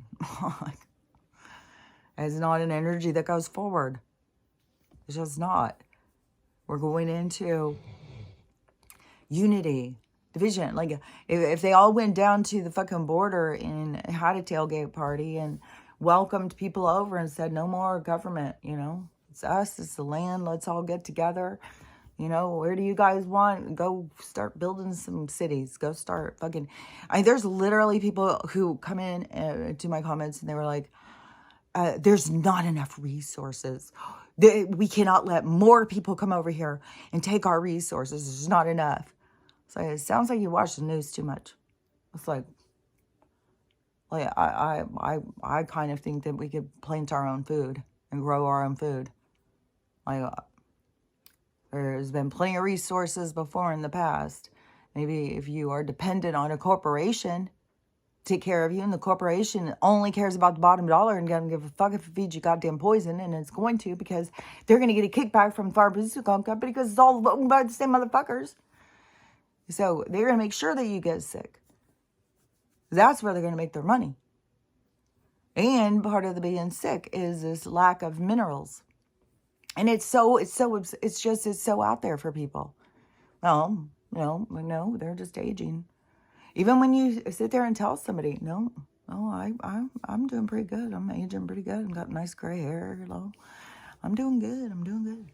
It's not an energy that goes forward. It's just not. We're going into unity, division. Like, if they all went down to the fucking border and had a tailgate party and welcomed people over and said, no more government, you know, it's us, it's the land, let's all get together. You know, where do you guys want? Go start building some cities. Go start fucking... there's literally people who come in to my comments and they were like, there's not enough resources. We cannot let more people come over here and take our resources. There's not enough. So it sounds like you watch the news too much. It's like I kind of think that we could plant our own food and grow our own food. Like, there's been plenty of resources before in the past. Maybe if you are dependent on a corporation take care of you, and the corporation only cares about the bottom dollar and doesn't give a fuck if it feeds you goddamn poison, and it's going to, because they're going to get a kickback from the pharmaceutical company because it's all owned by the same motherfuckers. So they're going to make sure that you get sick. That's where they're going to make their money. And part of the being sick is this lack of minerals. And it's so out there for people. Well, no, they're just aging. Even when you sit there and tell somebody, no, I'm doing pretty good. I'm aging pretty good. I've got nice gray hair. I'm doing good.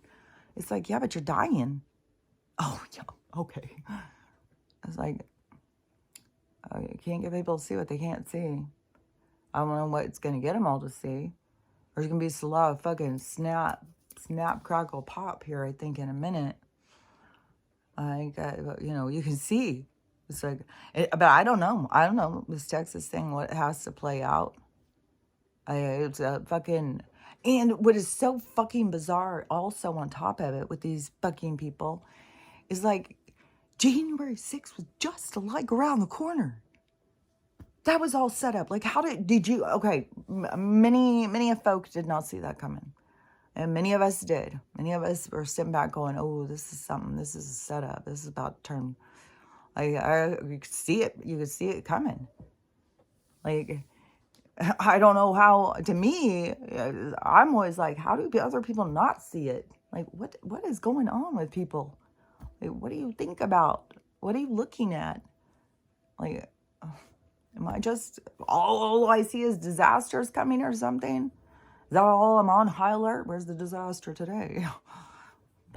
It's like, yeah, but you're dying. Oh, yeah, okay. It's like, you can't get people to see what they can't see. I don't know what's going to get them all to see. There's going to be a lot of fucking snap, crackle, pop here, I think, in a minute. You can see. It's like, but I don't know. This Texas thing, what has to play out. It's a fucking, and what is so fucking bizarre also on top of it with these fucking people is like, January 6th was just like around the corner. That was all set up. Like, how did you, okay, many of folks did not see that coming. And many of us did. Many of us were sitting back going, oh, this is something. This is a setup. This is about to turn. You could see it. You could see it coming. Like, I don't know how, to me, I'm always like, how do other people not see it? Like, what is going on with people? Like, what do you think about? What are you looking at? Like, am I just, all I see is disasters coming or something? Is that all? I'm on high alert? Where's the disaster today?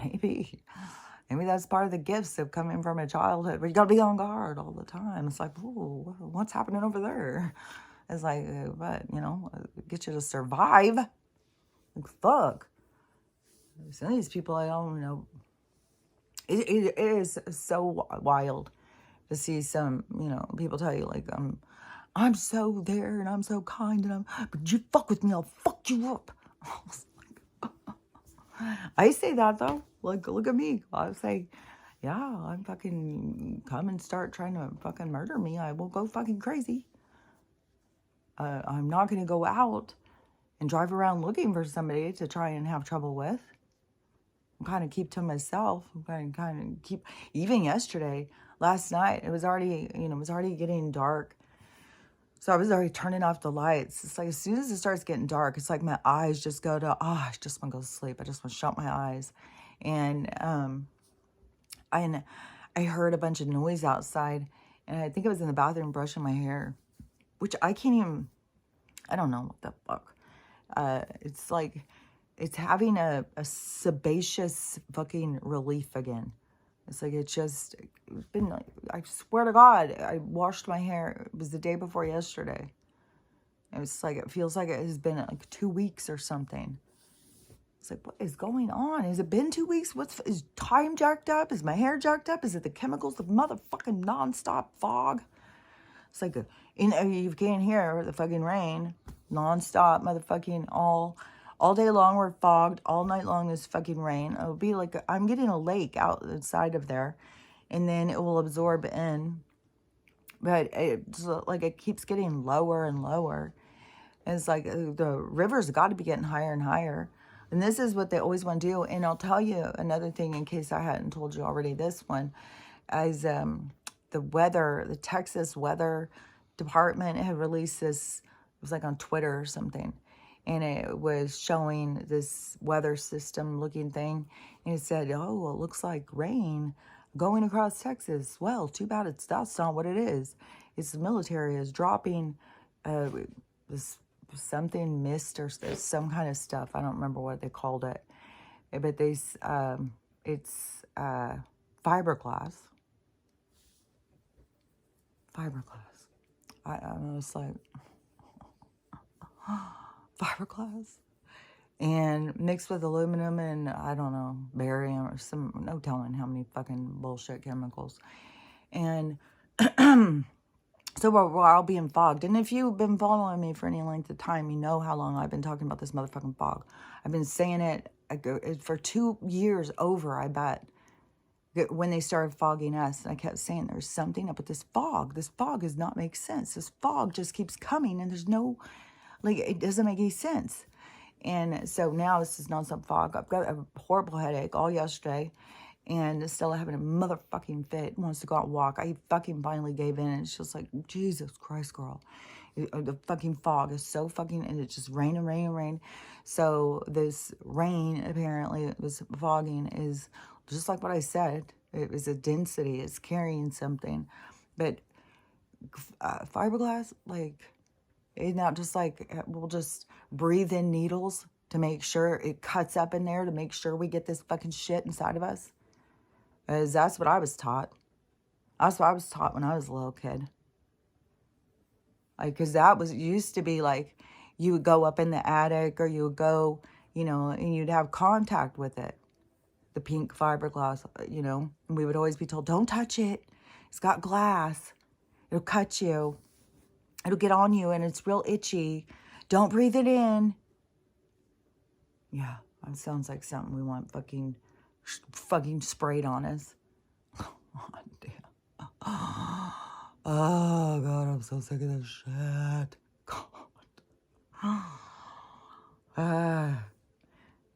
Maybe that's part of the gifts of coming from a childhood where you gotta be on guard all the time. It's like, ooh, what's happening over there? It's like, but, get you to survive. Like, fuck. Some of these people, I don't know. It is so wild to see some, people tell you, like, I'm so there and I'm so kind and but you fuck with me, I'll fuck you up. I say that though. Like, look at me. I say, yeah, I'm fucking come and start trying to fucking murder me. I will go fucking crazy. I'm not going to go out and drive around looking for somebody to try and have trouble with. I'm kind of keep to myself. I'm kind of keep, even yesterday, last night, it was already getting dark. So I was already turning off the lights. It's like, as soon as it starts getting dark, it's like my eyes just go to, I just want to go to sleep. I just want to shut my eyes. And I heard a bunch of noise outside. And I think I was in the bathroom brushing my hair. Which I can't even, I don't know what the fuck. It's like, it's having a sebaceous fucking relief again. It's like, it's been, I swear to God, I washed my hair. It was the day before yesterday. It's like, it feels like it has been like 2 weeks or something. It's like, what is going on? Has it been 2 weeks? Is time jacked up? Is my hair jacked up? Is it the chemicals of motherfucking nonstop fog? It's like, you can't hear the fucking rain. Nonstop motherfucking all day long we're fogged. All night long is fucking rain. It'll be like, I'm getting a lake outside of there. And then it will absorb in. But it's like, it keeps getting lower and lower. And it's like, the river's got to be getting higher and higher. And this is what they always want to do. And I'll tell you another thing in case I hadn't told you already this one. As the weather, the Texas weather department had released this, it was like on Twitter or something, and it was showing this weather system looking thing, and it said, oh, well, it looks like rain going across Texas. Well, too bad that's not what it is. It's the military is dropping this something mist or some kind of stuff. I don't remember what they called it, but it's fiberglass. I was like, fiberglass, and mixed with aluminum and I don't know, barium or some, no telling how many fucking bullshit chemicals. And so we're all being fogged. And if you've been following me for any length of time, you know how long I've been talking about this motherfucking fog. I've been saying it for 2 years over, I bet, when they started fogging us. And I kept saying there's something up with this fog. This fog does not make sense. This fog just keeps coming and there's no, like, it doesn't make any sense. And so now this is nonstop fog. I've got a horrible headache all yesterday. And Stella having a motherfucking fit, wants to go out and walk. I fucking finally gave in. And it's just like, Jesus Christ, girl. The fucking fog is so fucking, and it's just rain and rain and rain. So this rain, apparently, this fogging is just like what I said. It was a density. It's carrying something. But fiberglass, like, it's not just like, we'll just breathe in needles to make sure it cuts up in there, to make sure we get this fucking shit inside of us. Because that's what I was taught. That's what I was taught when I was a little kid. Like, because that was, used to be like, you would go up in the attic or you would go, you know, and you'd have contact with it. The pink fiberglass, you know. And we would always be told, don't touch it. It's got glass. It'll cut you. It'll get on you and it's real itchy. Don't breathe it in. Yeah, that sounds like something we want fucking sprayed on us. Oh, damn. Oh, God, I'm so sick of this shit. God.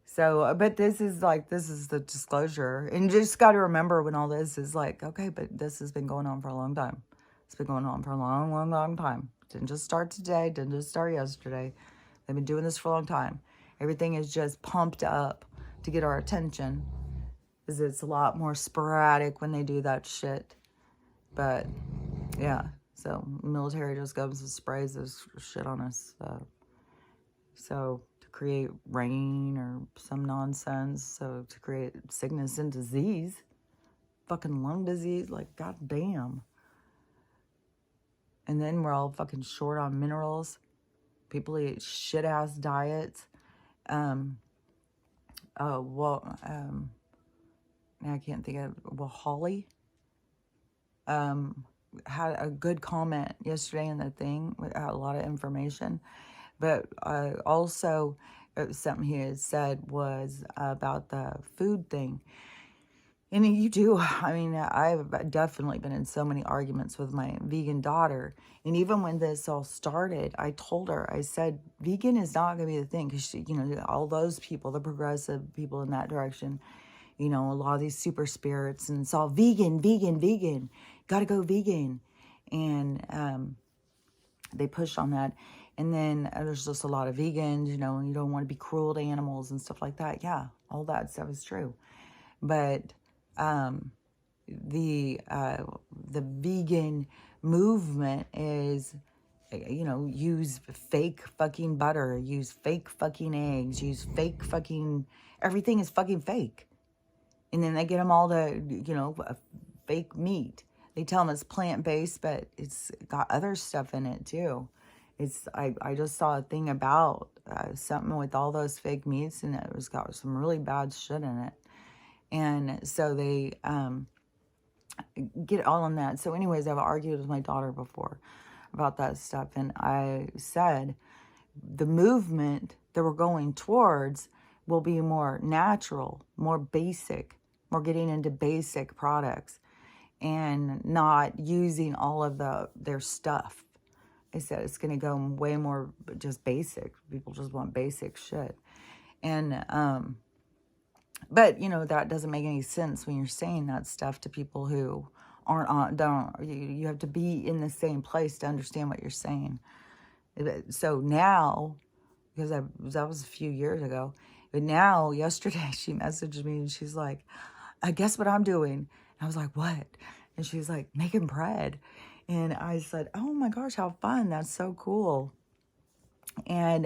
So, but this is the disclosure. And you just got to remember when all this is like, okay, but this has been going on for a long time. It's been going on for a long, long, long time. Didn't just start today. Didn't just start yesterday. They've been doing this for a long time. Everything is just pumped up to get our attention. Because it's a lot more sporadic when they do that shit. But, yeah. So, military just goes and sprays this shit on us. So, to create rain or some nonsense. So, to create sickness and disease. Fucking lung disease. Like, goddamn. And then we're all fucking short on minerals. People eat shit-ass diets. I can't think of, well, Holly had a good comment yesterday in the thing, had a lot of information, but also something he had said was about the food thing. And you do, I mean, I've definitely been in so many arguments with my vegan daughter. And even when this all started, I told her, I said, vegan is not going to be the thing. Because, you know, all those people, the progressive people in that direction, you know, a lot of these super spirits, and it's all vegan, vegan, vegan. Got to go vegan. And they push on that. And then there's just a lot of vegans, you know, and you don't want to be cruel to animals and stuff like that. Yeah, all that stuff is true. But the vegan movement is, you know, use fake fucking butter, use fake fucking eggs, use fake fucking, everything is fucking fake. And then they get them all to, you know, fake meat. They tell them it's plant-based, but it's got other stuff in it too. I just saw a thing about something with all those fake meats, and it was got some really bad shit in it. And so they get all on that. So anyways, I've argued with my daughter before about that stuff. And I said the movement that we're going towards will be more natural, more basic, more getting into basic products and not using all of their stuff. I said it's going to go way more just basic. People just want basic shit. And, but, you know, that doesn't make any sense when you're saying that stuff to people who aren't on, don't, you have to be in the same place to understand what you're saying. So now, because that was a few years ago, but now, yesterday, she messaged me and she's like, I guess what I'm doing. And I was like, what? And she's like, making bread. And I said, oh my gosh, how fun. That's so cool. And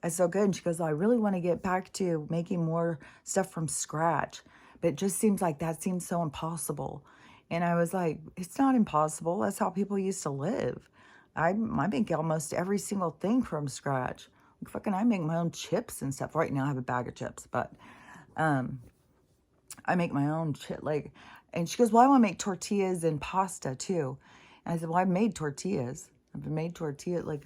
it's so good. And she goes, I really want to get back to making more stuff from scratch. But it just seems like that seems so impossible. And I was like, it's not impossible. That's how people used to live. I make almost every single thing from scratch. Like, fucking, I make my own chips and stuff. Right now I have a bag of chips, but I make my own shit. Like, and she goes, well, I want to make tortillas and pasta too. And I said, well, I've made tortillas. I've made tortillas. Like,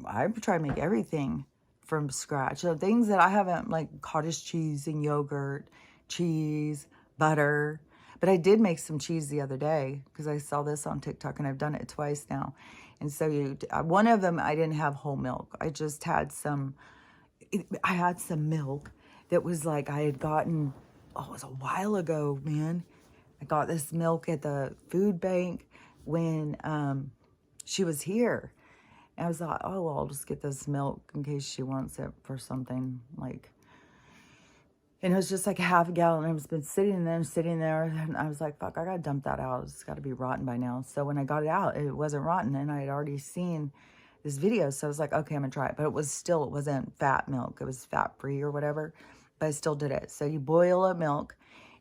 I try to make everything from scratch. So things that I haven't, like cottage cheese and yogurt, cheese, butter. But I did make some cheese the other day because I saw this on TikTok and I've done it twice now. And so one of them, I didn't have whole milk. I just had some, I had some milk that was like, I had gotten, oh, it was a while ago, man. I got this milk at the food bank when she was here. And I was like, oh, well, I'll just get this milk in case she wants it for something, like, and it was just like a half a gallon. And it's been sitting there, and I was like, fuck, I gotta dump that out. It's gotta be rotten by now. So when I got it out, it wasn't rotten, and I had already seen this video, so I was like, okay, I'm gonna try it. But it wasn't fat milk. It was fat-free or whatever, but I still did it. So you boil a milk,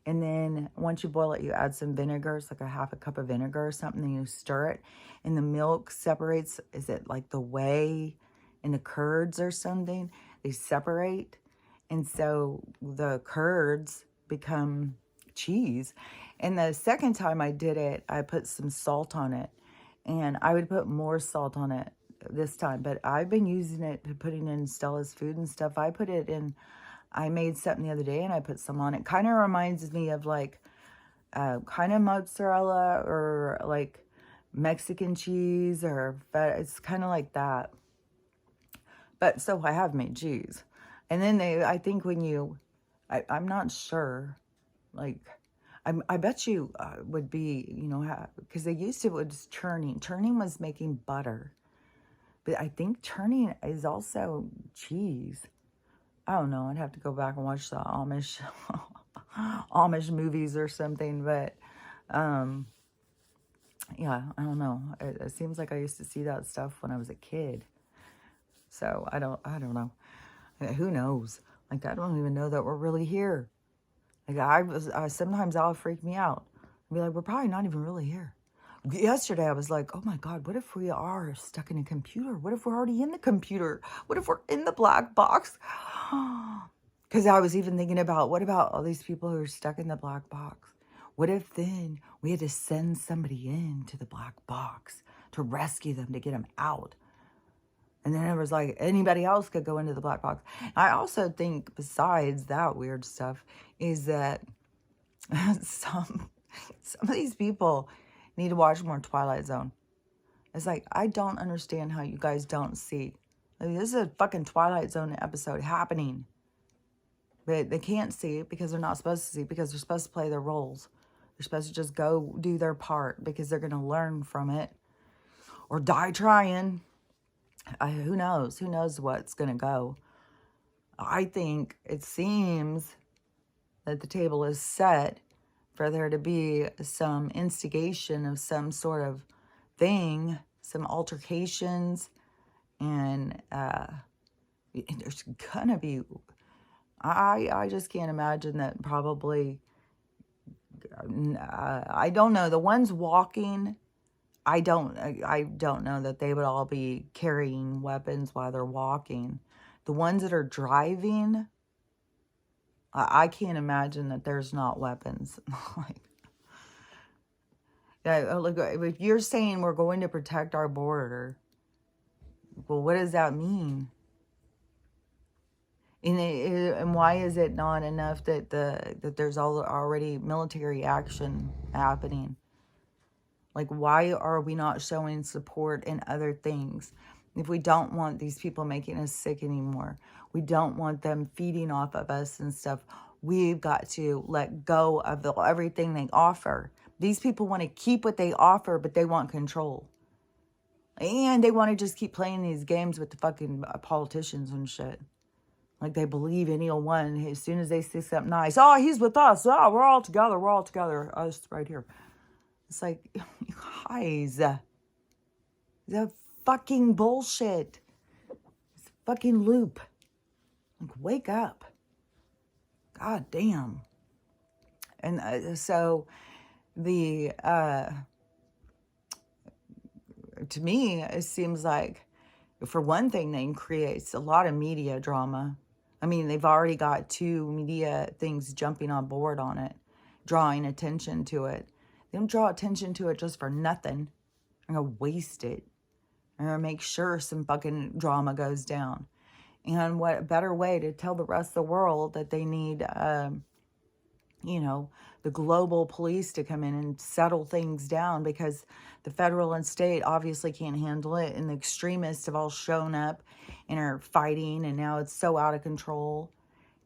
and then once you boil it, you add some vinegar. It's like a half a cup of vinegar or something, and you stir it, and the milk separates. Is it like the whey and the curds or something? They separate, and so the curds become cheese. And the second time I did it, I put some salt on it, and I would put more salt on it this time, but I've been using it, putting in Stella's food and stuff. I put it in, I made something the other day and I put some on it. Kind of reminds me of like kind of mozzarella or like Mexican cheese or it's kind of like that. But so I have made cheese. And then I think when you, I'm not sure, like, I bet you would be, you know, because they used to, it was churning. Churning was making butter. But I think churning is also cheese. I don't know. I'd have to go back and watch the Amish Amish movies or something. But yeah, I don't know. It seems like I used to see that stuff when I was a kid. So I don't know. Who knows? Like, I don't even know that we're really here. Like, sometimes that'll freak me out. I'd be like, we're probably not even really here. Yesterday, I was like, oh my God, what if we are stuck in a computer? What if we're already in the computer? What if we're in the black box? Because I was even thinking about, what about all these people who are stuck in the black box? What if then we had to send somebody into the black box to rescue them, to get them out? And then it was like anybody else could go into the black box. I also think, besides that weird stuff, is that some of these people need to watch more Twilight Zone. It's like, I don't understand how you guys don't see. Like, this is a fucking Twilight Zone episode happening. But they can't see it because they're not supposed to see it, because they're supposed to play their roles. They're supposed to just go do their part because they're going to learn from it. Or die trying. Who knows? Who knows what's going to go? I think it seems that the table is set for there to be some instigation of some sort of thing, some altercations, and there's gonna be, I just can't imagine that probably, I don't know, the ones walking, I don't know that they would all be carrying weapons while they're walking. The ones that are driving, I can't imagine that there's not weapons. Like, yeah, look, if you're saying we're going to protect our border, well, what does that mean? And why is it not enough that there's already military action happening? Like, why are we not showing support in other things? If we don't want these people making us sick anymore, we don't want them feeding off of us and stuff, we've got to let go of everything they offer. These people want to keep what they offer, but they want control. And they want to just keep playing these games with the fucking politicians and shit. Like they believe any old one, as soon as they see something nice, oh, he's with us. Oh, we're all together. Us right here. It's like, you guys, the fucking bullshit. It's a fucking loop. Like, wake up. God damn. And so the, to me, it seems like, for one thing, they creates a lot of media drama. I mean, they've already got 2 media things jumping on board on it, drawing attention to it. They don't draw attention to it just for nothing. They're going to waste it. They're going to make sure some fucking drama goes down. And what better way to tell the rest of the world that they need, you know, the global police to come in and settle things down, because the federal and state obviously can't handle it, and the extremists have all shown up and are fighting, and now it's so out of control.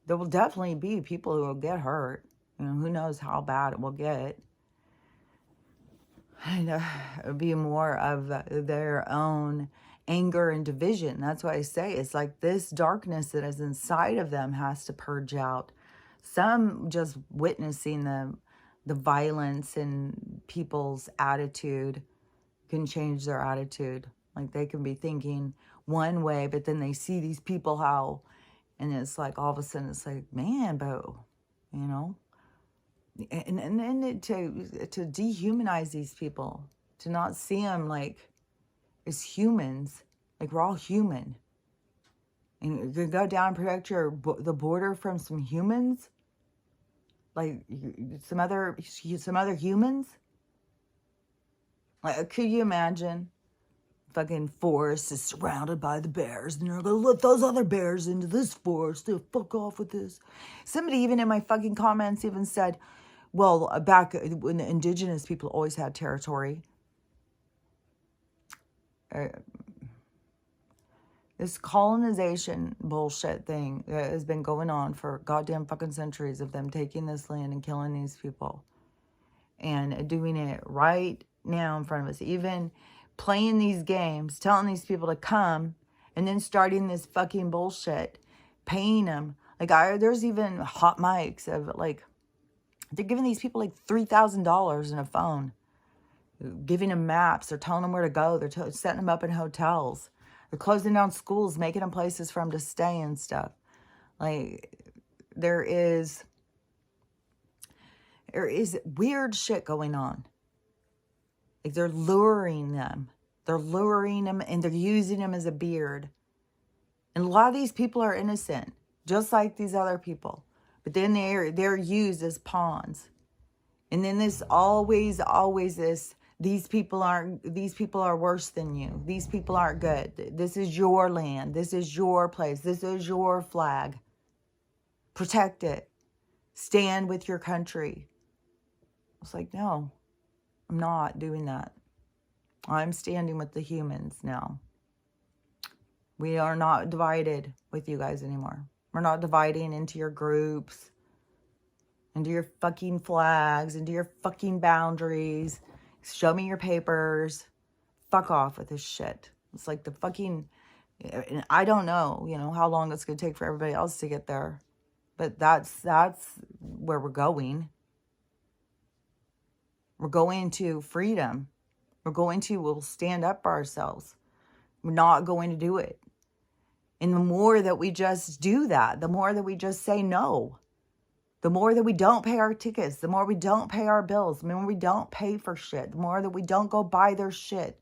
There will definitely be people who will get hurt. You know, who knows how bad it will get. And it'll be more of their own anger and division. That's why I say it's like this darkness that is inside of them has to purge out. Some just witnessing the violence in people's attitude can change their attitude. Like they can be thinking one way, but then they see these people how, and it's like all of a sudden it's like, man, Bo, you know? And then to dehumanize these people, to not see them like as humans, like we're all human. And you're gonna go down and protect the border from some humans, like some other humans. Like, could you imagine? Fucking forest is surrounded by the bears, and they're gonna let those other bears into this forest. They'll fuck off with this. Somebody even in my fucking comments even said, well, back when the indigenous people always had territory. This colonization bullshit thing that has been going on for goddamn fucking centuries of them taking this land and killing these people. And doing it right now in front of us. Even playing these games, telling these people to come, and then starting this fucking bullshit. Paying them. Like, there's even hot mics of, like, they're giving these people, like, $3,000 in a phone. Giving them maps. They're telling them where to go. They're setting them up in hotels. They're closing down schools, making them places for them to stay and stuff. Like, there is weird shit going on. Like, they're luring them. They're luring them, and they're using them as a beard. And a lot of these people are innocent, just like these other people. But then they're used as pawns. And then this always this, these people are worse than you. These people aren't good. This is your land. This is your place. This is your flag. Protect it. Stand with your country. It's like, no, I'm not doing that. I'm standing with the humans now. We are not divided with you guys anymore. We're not dividing into your groups, into your fucking flags, into your fucking boundaries. Show me your papers. Fuck off with this shit. It's like the fucking, I don't know, you know, how long it's going to take for everybody else to get there. But that's where we're going. We're going to freedom. We'll stand up for ourselves. We're not going to do it. And the more that we just do that, the more that we just say no, the more that we don't pay our tickets, the more we don't pay our bills, the more we don't pay for shit, the more that we don't go buy their shit,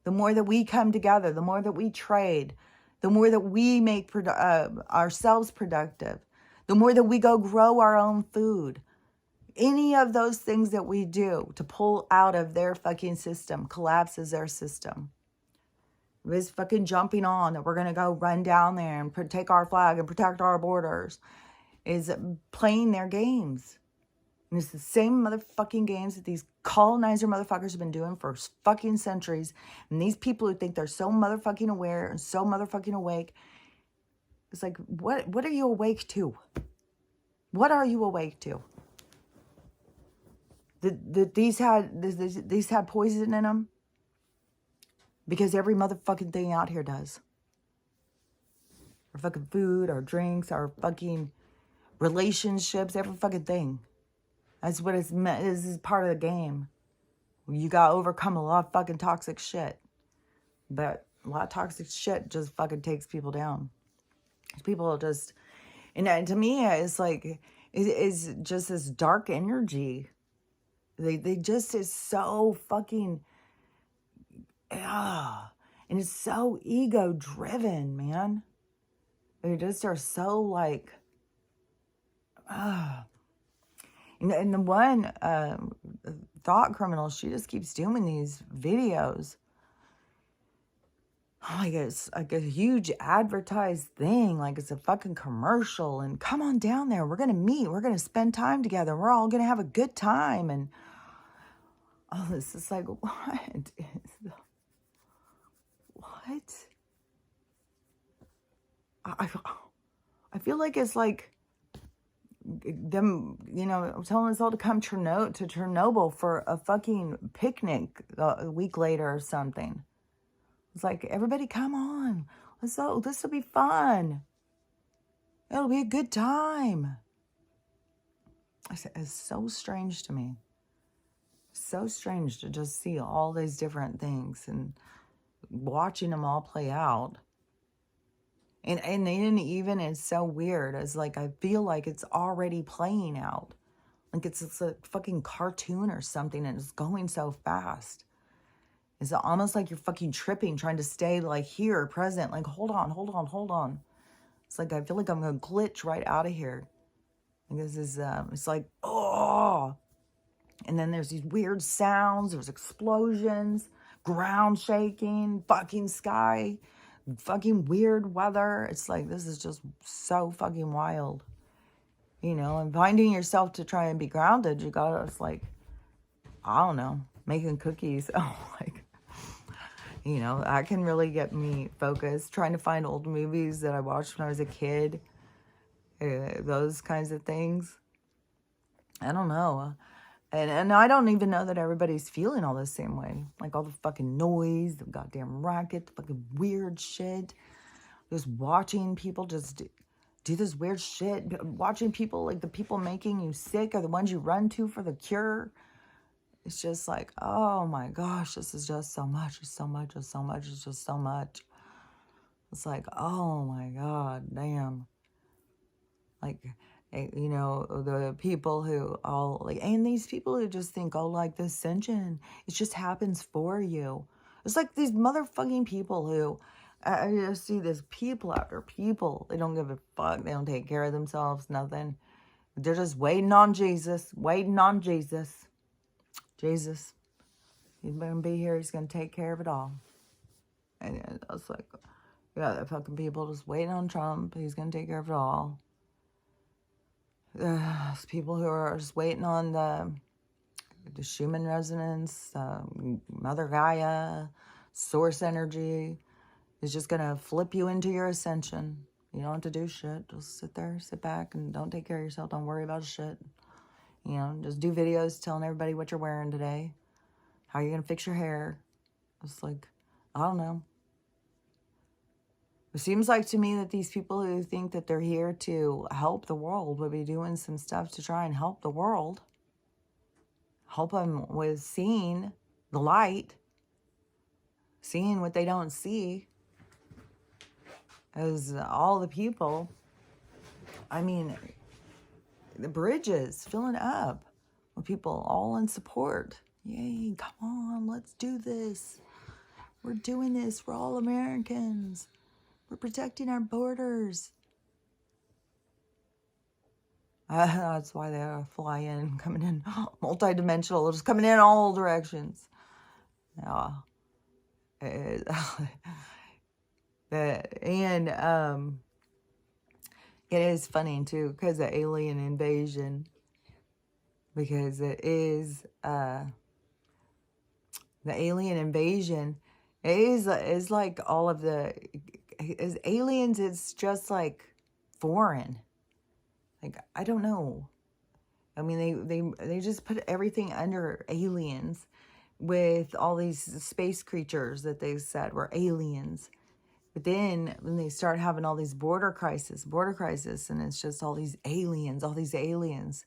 the more that we come together, the more that we trade, the more that we make ourselves productive, the more that we go grow our own food. Any of those things that we do to pull out of their fucking system collapses their system. Is fucking jumping on that we're going to go run down there and take our flag and protect our borders, is playing their games. And it's the same motherfucking games that these colonizer motherfuckers have been doing for fucking centuries. And these people who think they're so motherfucking aware and so motherfucking awake, it's like, what are you awake to? What are you awake to? that these had poison in them? Because every motherfucking thing out here does. Our fucking food, our drinks, our fucking relationships, every fucking thing. That's what it's meant. This is part of the game. You gotta overcome a lot of fucking toxic shit. But a lot of toxic shit just fucking takes people down. People just, and to me, it's like, it's just this dark energy. They just is so fucking, and it's so ego driven, man. They just are so like, and the one thought criminal, she just keeps doing these videos. Like it's like a huge advertised thing, like it's a fucking commercial, and come on down there, we're gonna meet, we're gonna spend time together, we're all gonna have a good time, and all this is like, what? I feel like it's like them, telling us all to come to Chernobyl for a fucking picnic a week later or something. It's like, everybody come on. This will be fun. It'll be a good time. It's so strange to me. So strange to just see all these different things and watching them all play out. And then even it's so weird. It's like, I feel like it's already playing out. Like it's a fucking cartoon or something, and it's going so fast. It's almost like you're fucking tripping, trying to stay like here, present. Like, hold on. It's like, I feel like I'm going to glitch right out of here. Like this is, it's like, oh. And then there's these weird sounds. There's explosions, ground shaking, fucking sky, fucking weird weather. It's like, this is just so fucking wild. And finding yourself to try and be grounded, you gotta, it's like, I don't know, making cookies. Oh, like, that can really get me focused. Trying to find old movies that I watched when I was a kid. Those kinds of things. I don't know. And I don't even know that everybody's feeling all the same way. Like all the fucking noise, the goddamn racket, the fucking weird shit. Just watching people just do this weird shit. Watching people, like the people making you sick are the ones you run to for the cure. It's just like, oh my gosh, this is just so much. It's so much. It's so much. It's just so much. It's like, oh my God, damn. Like, the people who all like, and these people who just think, oh, like this ascension, it just happens for you. It's like these motherfucking people who, I just see this people after people. They don't give a fuck. They don't take care of themselves, nothing. They're just waiting on Jesus, Jesus, he's going to be here. He's going to take care of it all. And I was like, yeah, the fucking people just waiting on Trump. He's going to take care of it all. People who are just waiting on the Schumann resonance, Mother Gaia, source energy is just going to flip you into your ascension. You don't have to do shit. Just sit back and don't take care of yourself. Don't worry about shit. Just do videos telling everybody what you're wearing today, how you're going to fix your hair. It's like, I don't know. It seems like to me that these people who think that they're here to help the world would be doing some stuff to try and help the world. Help them with seeing the light, seeing what they don't see. As all the people, I mean, the bridges filling up with people all in support. Yay, come on, let's do this. We're doing this. We're all Americans. We're protecting our borders. That's why they fly in, coming in multidimensional, just coming in all directions. Yeah. And it is funny too, because of alien invasion. Because it is the alien invasion is like all of the as aliens. It's just like foreign. Like, I don't know. I mean, they just put everything under aliens with all these space creatures that they said were aliens. But then when they start having all these border crisis, and it's just all these aliens.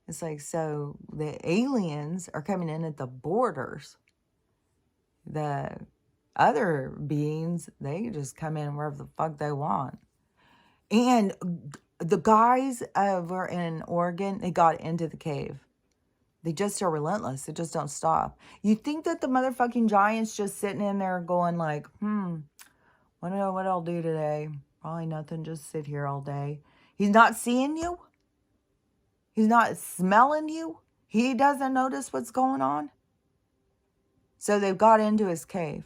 It's like, so the aliens are coming in at the borders. The other beings, they just come in wherever the fuck they want. And the guys over in Oregon, they got into the cave. They just are relentless. They just don't stop. You think that the motherfucking giant's just sitting in there going like, I don't know what I'll do today. Probably nothing. Just sit here all day. He's not seeing you. He's not smelling you. He doesn't notice what's going on. So they've got into his cave.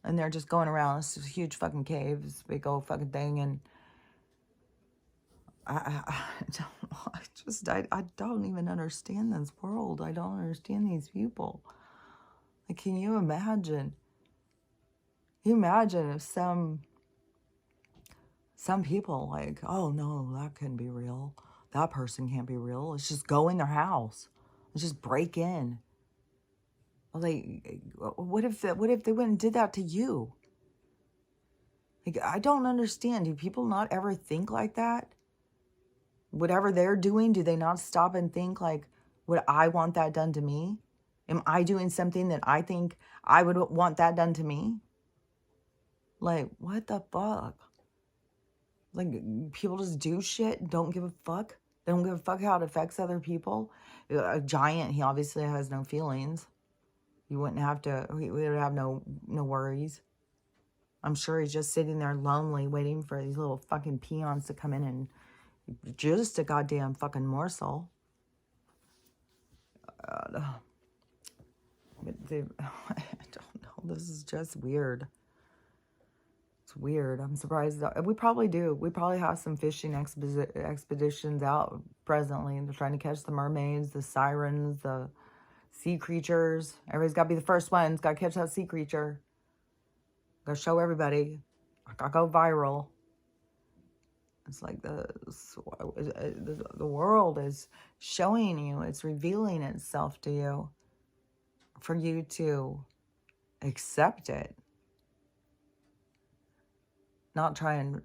And they're just going around. It's this huge fucking cave. This big old fucking thing. And I don't even understand this world. I don't understand these people. Like, can you imagine? Can you imagine if some people like, oh no, that couldn't be real. That person can't be real. Let's just go in their house. Let's just break in. Like, what if they went and did that to you? Like, I don't understand. Do people not ever think like that? Whatever they're doing, do they not stop and think like, would I want that done to me? Am I doing something that I think I would want that done to me? Like, what the fuck? Like, people just do shit, don't give a fuck. They don't give a fuck how it affects other people. A giant, he obviously has no feelings. You wouldn't have to, we would have no worries. I'm sure he's just sitting there lonely, waiting for these little fucking peons to come in and just a goddamn fucking morsel. I don't know. This is just weird. It's weird. I'm surprised. We probably do. We probably have some fishing expeditions out presently. They're trying to catch the mermaids, the sirens, the sea creatures. Everybody's got to be the first ones. Got to catch that sea creature. Got to show everybody. Got to go viral. It's like the world is showing you. It's revealing itself to you for you to accept it. Not try and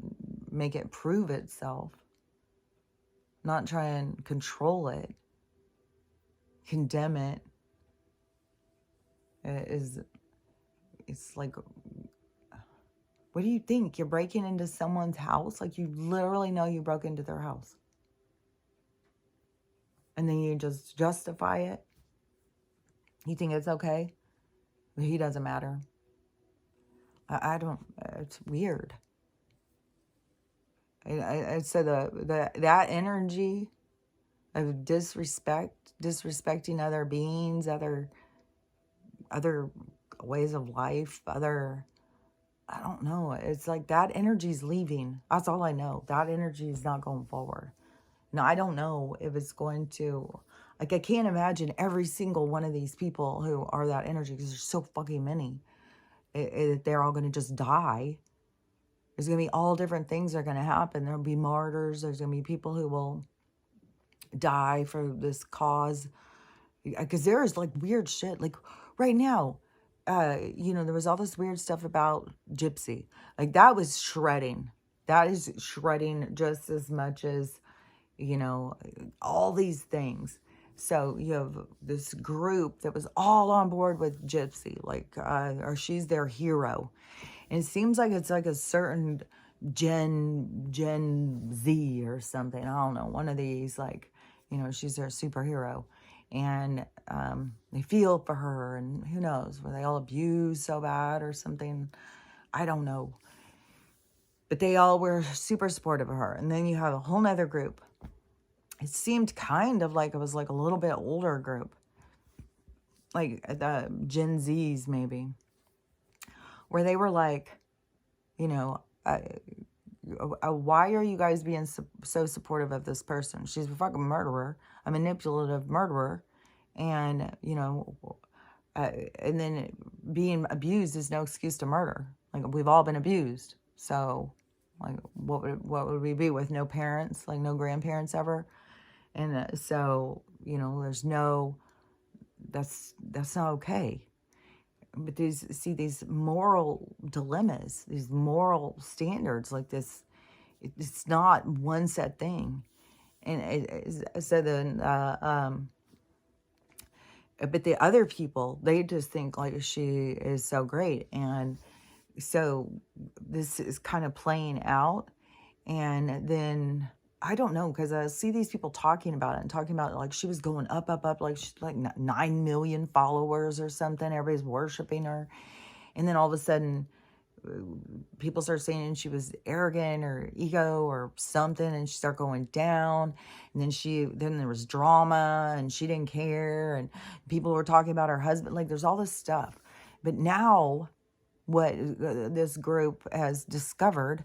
make it prove itself. Not try and control it. Condemn it. It's like, what do you think? You're breaking into someone's house? Like, you literally know you broke into their house. And then you just justify it? You think it's okay? He doesn't matter. I don't, it's weird. So that energy of disrespecting other beings, other ways of life, I don't know. It's like that energy's leaving. That's all I know. That energy is not going forward. Now, I don't know if it's going to, like, I can't imagine every single one of these people who are that energy, because there's so fucking many. They're all going to just die. There's going to be all different things that are going to happen. There'll be martyrs. There's going to be people who will die for this cause. Because there is, like, weird shit. Like, right now, there was all this weird stuff about Gypsy. Like, that was shredding. That is shredding just as much as, all these things. So you have this group that was all on board with Gypsy, like, or she's their hero. And it seems like it's like a certain Gen Z or something. I don't know. One of these, like, she's their superhero. And they feel for her, and who knows, were they all abused so bad or something? I don't know. But they all were super supportive of her. And then you have a whole nother group. It seemed kind of like it was like a little bit older group. Like the Gen Zs maybe. Where they were like, why are you guys being so supportive of this person? She's a fucking murderer, a manipulative murderer. And, and then being abused is no excuse to murder. Like, we've all been abused. So, like, what would we be with no parents, like no grandparents ever? And so, you know, there's no, that's not okay. But these moral dilemmas, these moral standards like this, it's not one set thing. And so then, but the other people, they just think like she is so great. And so this is kind of playing out. And then I don't know, because I see these people talking about it and talking about like she was going up, like she's like 9 million followers or something. Everybody's worshiping her. And then all of a sudden, people start saying she was arrogant or ego or something, and she started going down. And then there was drama, and she didn't care, and people were talking about her husband. Like, there's all this stuff. But now, what this group has discovered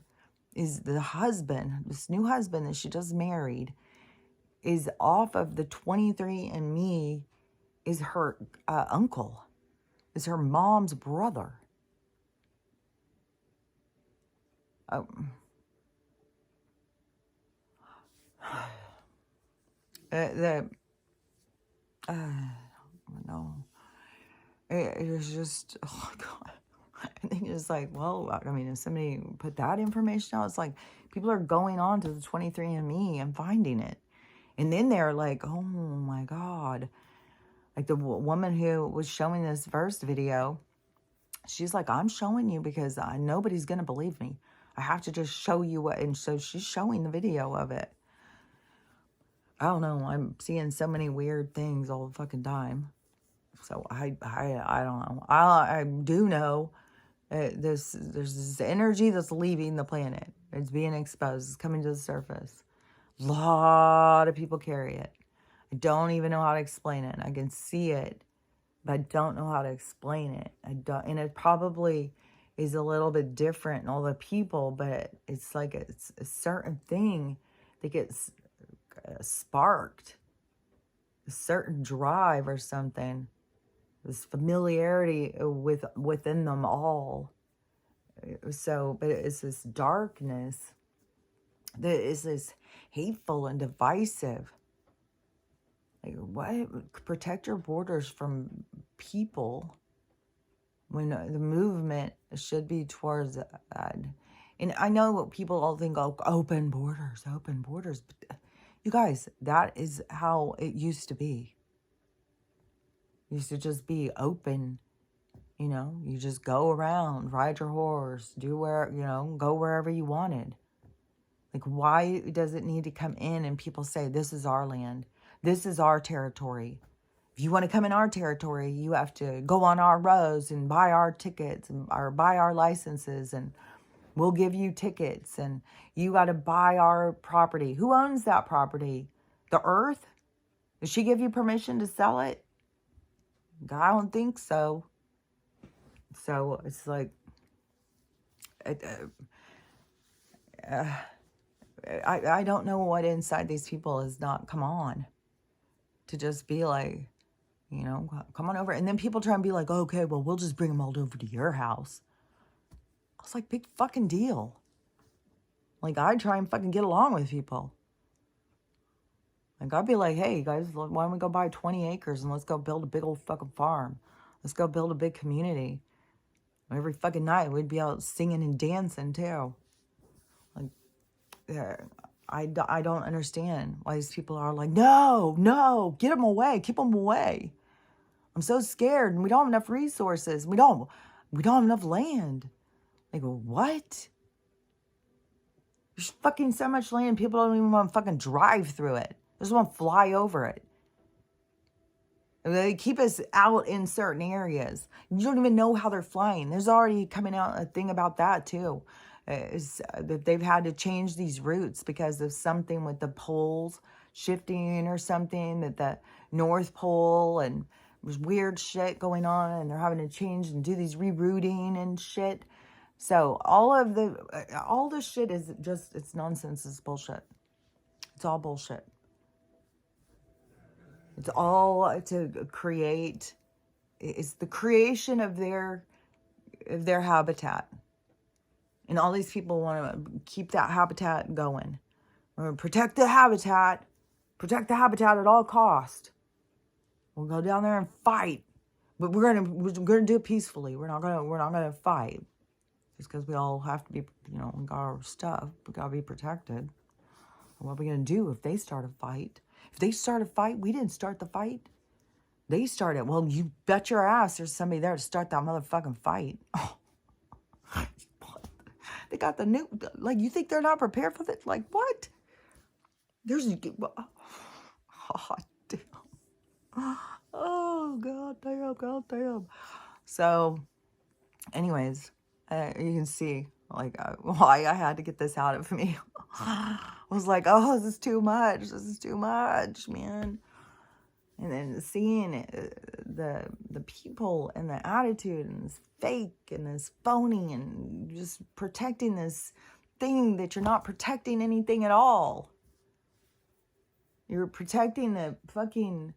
is the husband, this new husband that she just married, is off of the 23andMe, is her uncle, is her mom's brother. No, it was just, oh God. I think it's like, well, I mean, if somebody put that information out, it's like people are going on to the 23andMe and finding it. And then they're like, oh my God. Like the woman who was showing this first video, she's like, I'm showing you because nobody's going to believe me. I have to just show you what. And so she's showing the video of it. I don't know. I'm seeing so many weird things all the fucking time. So I don't know. I do know there's this energy that's leaving the planet. It's being exposed. It's coming to the surface. A lot of people carry it. I don't even know how to explain it. I can see it, but I don't know how to explain it. And it probably is a little bit different in all the people, but it's like it's a certain thing that gets sparked, a certain drive or something, this familiarity within them all. So, but it's this darkness that is this hateful and divisive. Like, what? Protect your borders from people when the movement should be towards that. And I know what people all think, oh, open borders. But you guys, that is how it used to be. It used to just be open. You know, you just go around, ride your horse, go wherever you wanted. Like, why does it need to come in and people say, this is our land, this is our territory? If you want to come in our territory, you have to go on our roads and buy our tickets or buy our licenses, and we'll give you tickets, and you got to buy our property. Who owns that property? The earth? Does she give you permission to sell it? I don't think so. So it's like, I don't know what inside these people has not come on to just be like, come on over. And then people try and be like, okay, well, we'll just bring them all over to your house. I was like, big fucking deal. Like, I'd try and fucking get along with people. Like, I'd be like, hey, guys, why don't we go buy 20 acres and let's go build a big old fucking farm. Let's go build a big community. Every fucking night, we'd be out singing and dancing, too. Like, I don't understand why these people are like, no, get them away. Keep them away. I'm so scared, and we don't have enough resources. We don't have enough land. Like, what? There's fucking so much land, people don't even want to fucking drive through it. They just want to fly over it. They keep us out in certain areas. You don't even know how they're flying. There's already coming out a thing about that too. That they've had to change these routes because of something with the poles shifting or something, that the North Pole, and there's weird shit going on, and they're having to change and do these rerouting and shit. So all this shit is just, it's nonsense. It's bullshit. It's all bullshit. It's all to create, it's the creation of their habitat. And all these people want to keep that habitat going. Or protect the habitat, Protect the habitat at all cost. We'll go down there and fight. But we're gonna do it peacefully. We're not gonna fight. Just because we all have to be, we got our stuff. We gotta be protected. What are we gonna do if they start a fight? If they start a fight, we didn't start the fight. They started. Well, you bet your ass there's somebody there to start that motherfucking fight. Oh. They got the new, you think they're not prepared for it? Like, what? There's, oh, damn. Oh, God damn. So, anyways, you can see, why I had to get this out of me. I was like, oh, this is too much. This is too much, man. And then seeing the people and the attitude and this fake and this phony and just protecting this thing that you're not protecting anything at all. You're protecting the fucking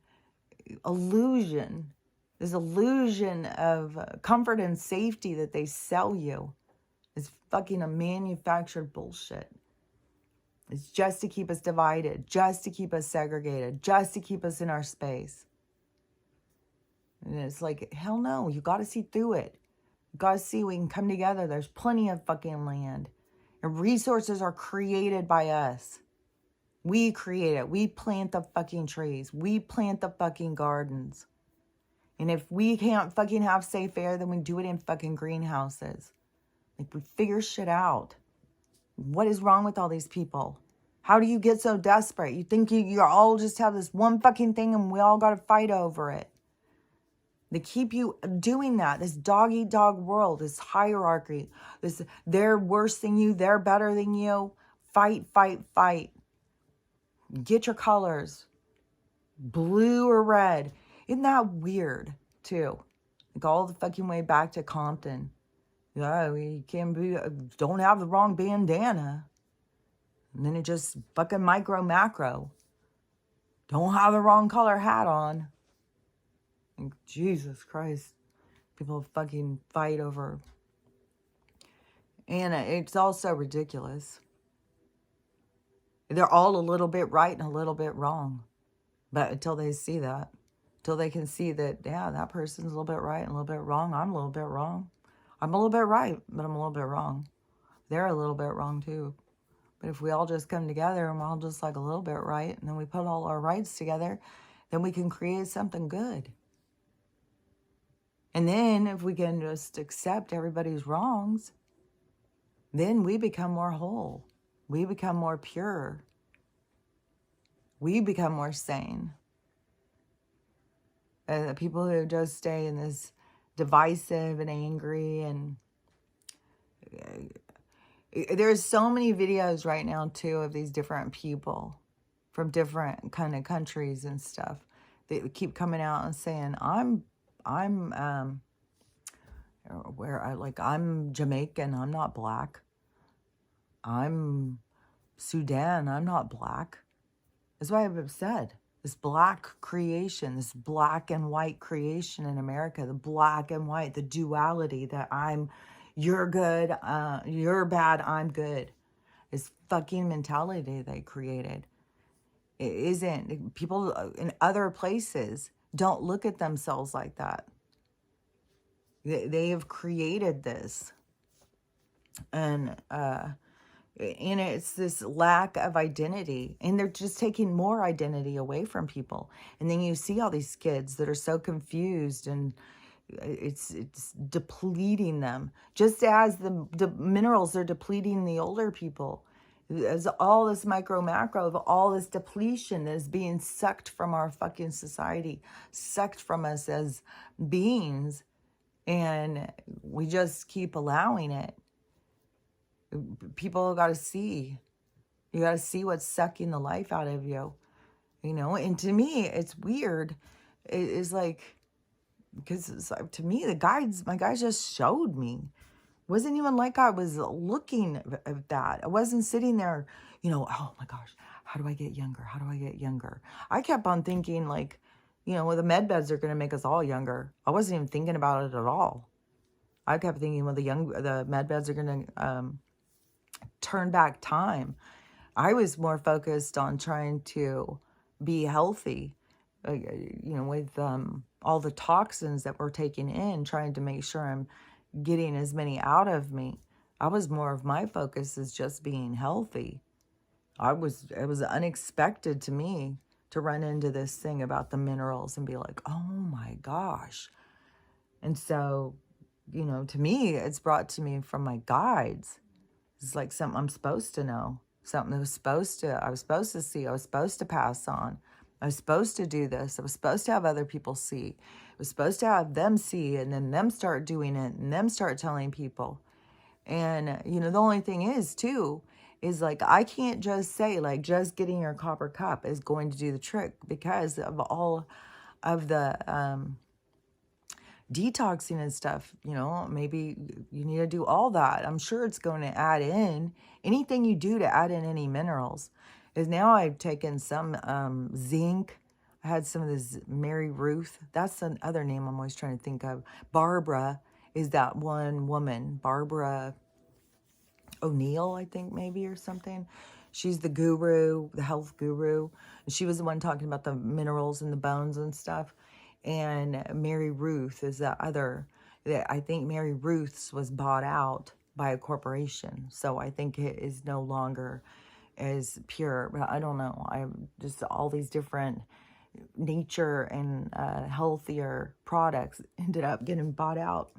illusion. This illusion of comfort and safety that they sell you is fucking a manufactured bullshit. It's just to keep us divided, just to keep us segregated, just to keep us in our space. And it's like, hell no, you got to see through it. You got to see we can come together. There's plenty of fucking land. And resources are created by us. We create it. We plant the fucking trees. We plant the fucking gardens. And if we can't fucking have safe air, then we do it in fucking greenhouses. Like, we figure shit out. What is wrong with all these people? How do you get so desperate? You think you all just have this one fucking thing and we all got to fight over it. They keep you doing that. This dog-eat-dog world, this hierarchy, this they're worse than you, they're better than you. Fight, fight, fight. Get your colors. Blue or red. Isn't that weird, too? Like all the fucking way back to Compton. Yeah, we can't be, don't have the wrong bandana. And then it just fucking micro macro. Don't have the wrong color hat on. And Jesus Christ. People fucking fight over. And it's also ridiculous. They're all a little bit right and a little bit wrong. But until they see that. Until they can see that, yeah, that person's a little bit right and a little bit wrong. I'm a little bit wrong. I'm a little bit right, but I'm a little bit wrong. They're a little bit wrong too. But if we all just come together and we're all just like a little bit right, and then we put all our rights together, then we can create something good. And then if we can just accept everybody's wrongs, then we become more whole. We become more pure. We become more sane. The people who just stay in this divisive and angry, and there's so many videos right now too of these different people from different kind of countries and stuff. They keep coming out and saying, I'm Jamaican, I'm not black. I'm Sudan, I'm not black. That's why I've said this black creation, this black and white creation in America, the black and white, the duality that you're good, you're bad, I'm good. This fucking mentality they created. It isn't. People in other places don't look at themselves like that. They have created this. And it's this lack of identity, and they're just taking more identity away from people. And then you see all these kids that are so confused, and it's depleting them, just as the minerals are depleting the older people. As all this micro macro of all this depletion that is being sucked from our fucking society, sucked from us as beings, and we just keep allowing it. People got to see. You got to see what's sucking the life out of you, And to me, it's weird. It's like, because it's like, to me, my guides just showed me. It wasn't even like I was looking at that. I wasn't sitting there, oh my gosh, how do I get younger? How do I get younger? I kept on thinking like, well, the med beds are going to make us all younger. I wasn't even thinking about it at all. I kept thinking, well, the med beds are going to turn back time. I was more focused on trying to be healthy, with all the toxins that we're taking in, trying to make sure I'm getting as many out of me. I was more of my focus is just being healthy. It was unexpected to me to run into this thing about the minerals and be like, oh my gosh. And so, to me, it's brought to me from my guides. It's like something I'm supposed to know, something I was supposed to see, I was supposed to pass on. I was supposed to do this. I was supposed to have other people see. I was supposed to have them see and then them start doing it and them start telling people. And, the only thing is, too, is like, I can't just say, like, just getting your copper cup is going to do the trick because of all of the detoxing and stuff. Maybe you need to do all that. I'm sure it's going to add in anything you do to add in any minerals. Is now I've taken some zinc. I had some of this Mary Ruth. That's another name I'm always trying to think of. Barbara is that one woman. Barbara O'Neill, I think, maybe, or something. She's the guru, the health guru. She was the one talking about the minerals in the bones and stuff. And Mary Ruth is the other. I think Mary Ruth's was bought out by a corporation. So I think it is no longer as pure. But I don't know. I just all these different nature and healthier products ended up getting bought out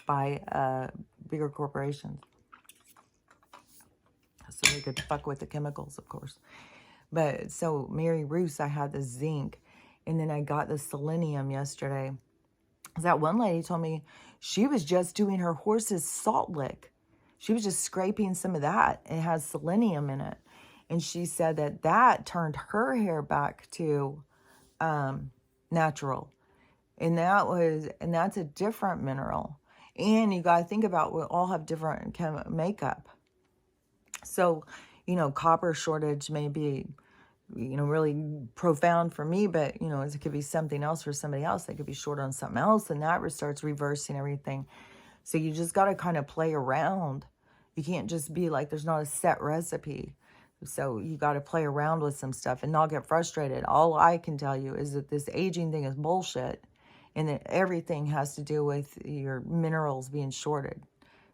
by bigger corporations. So they could fuck with the chemicals, of course. But so Mary Ruth, I had the zinc, and then I got the selenium yesterday. That one lady told me she was just doing her horse's salt lick. She was just scraping some of that. It has selenium in it. And she said that turned her hair back to natural. And that's a different mineral. And you got to think about, we all have different makeup. So, copper shortage may be, really profound for me, but, it could be something else for somebody else. They could be short on something else, and that starts reversing everything. So you just got to kind of play around. You can't just be like, there's not a set recipe. So you got to play around with some stuff and not get frustrated. All I can tell you is that this aging thing is bullshit, and that everything has to do with your minerals being shorted.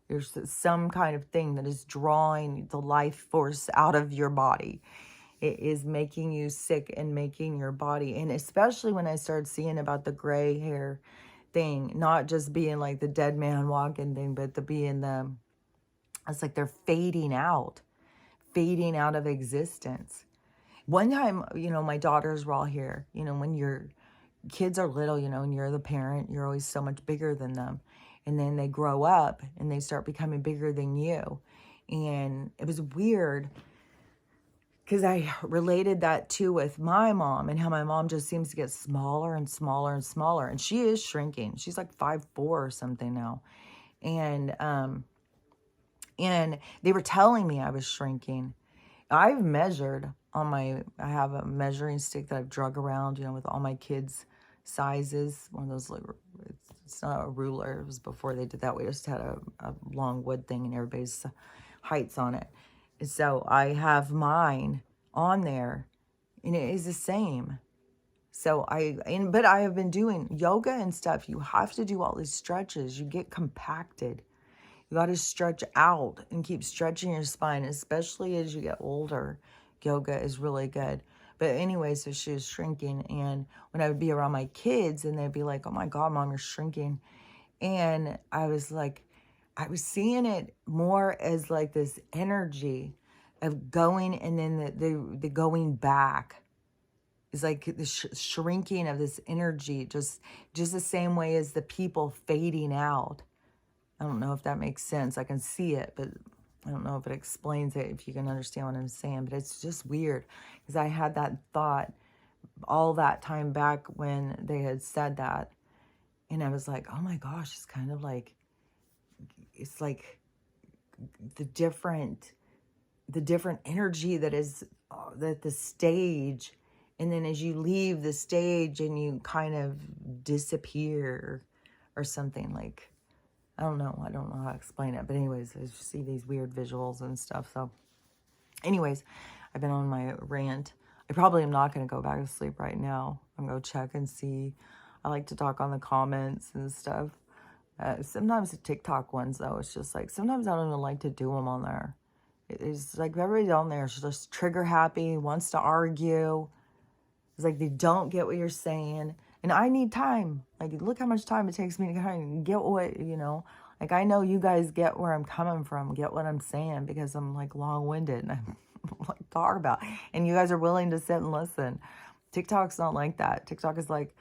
There's some kind of thing that is drawing the life force out of your body. It is making you sick and making your body. And especially when I started seeing about the gray hair thing, not just being like the dead man walking thing, but it's like they're fading out of existence. One time, my daughters were all here. When your kids are little, and you're the parent, you're always so much bigger than them. And then they grow up and they start becoming bigger than you. And it was weird because I related that too with my mom and how my mom just seems to get smaller and smaller and smaller. And she is shrinking. She's like 5'4" or something now. And they were telling me I was shrinking. I've measured I have a measuring stick that I've drug around, with all my kids' sizes. One of those, like, it's not a ruler. It was before they did that. We just had a long wood thing and everybody's heights on it. And so I have mine on there and it is the same. So but I have been doing yoga and stuff. You have to do all these stretches. You get compacted. You got to stretch out and keep stretching your spine, especially as you get older. Yoga is really good. But anyway, so she was shrinking. And when I would be around my kids and they'd be like, oh my God, Mom, you're shrinking. And I was like, I was seeing it more as like this energy of going and then the going back. It's like the shrinking of this energy, just the same way as the people fading out. I don't know if that makes sense. I can see it, but I don't know if it explains it, if you can understand what I'm saying. But it's just weird because I had that thought all that time back when they had said that. And I was like, oh my gosh, it's kind of like, it's like the different energy that is that the stage. And then as you leave the stage and you kind of disappear or something, like, I don't know how to explain it. But anyways, I just see these weird visuals and stuff. So anyways, I've been on my rant. I probably am not going to go back to sleep right now. I'm going to check and see. I like to talk on the comments and stuff. Sometimes the TikTok ones, though, it's just like, sometimes I don't even like to do them on there. It's like everybody on there is just trigger happy, wants to argue. It's like they don't get what you're saying. And I need time. Like, look how much time it takes me to kind of get what, you know. Like, I know you guys get where I'm coming from, get what I'm saying, because I'm, like, long-winded and I'm, like, talk about. And you guys are willing to sit and listen. TikTok's not like that. TikTok is like,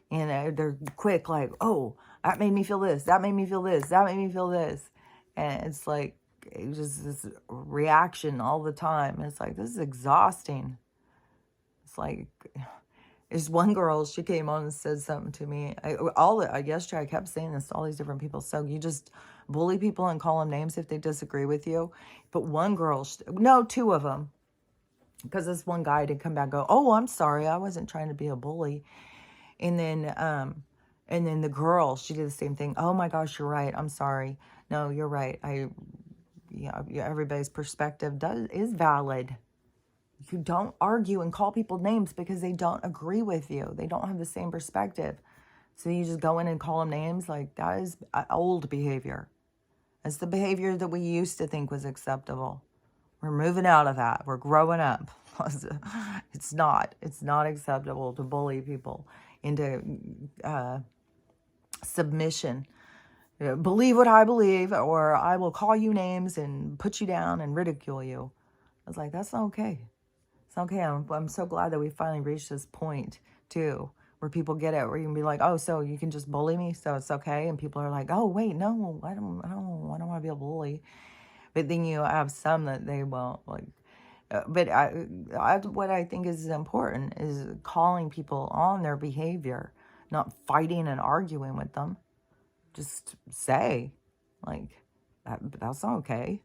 and they're quick, like, oh, that made me feel this. That made me feel this. That made me feel this. And it's like, it's just this reaction all the time. And it's like, this is exhausting. It's like, there's one girl, she came on and said something to me. Yesterday I kept saying this to all these different people. So you just bully people and call them names if they disagree with you. But one girl, no, two of them. Because this one guy did come back and go, oh, I'm sorry. I wasn't trying to be a bully. And then the girl, she did the same thing. Oh my gosh, you're right. I'm sorry. No, you're right. Everybody's perspective is valid. You don't argue and call people names because they don't agree with you. They don't have the same perspective. So you just go in and call them names. Like, that is old behavior. That's the behavior that we used to think was acceptable. We're moving out of that. We're growing up. It's not acceptable to bully people into submission. Believe what I believe, or I will call you names and put you down and ridicule you. I was like, that's not okay. It's okay. I'm so glad that we finally reached this point, too, where people get it, where you can be like, oh, so you can just bully me, so it's okay? And people are like, oh, wait, no, I don't want to be a bully. But then you have some that they won't, like. But what I think is important is calling people on their behavior, not fighting and arguing with them. Just say, like, that's not okay.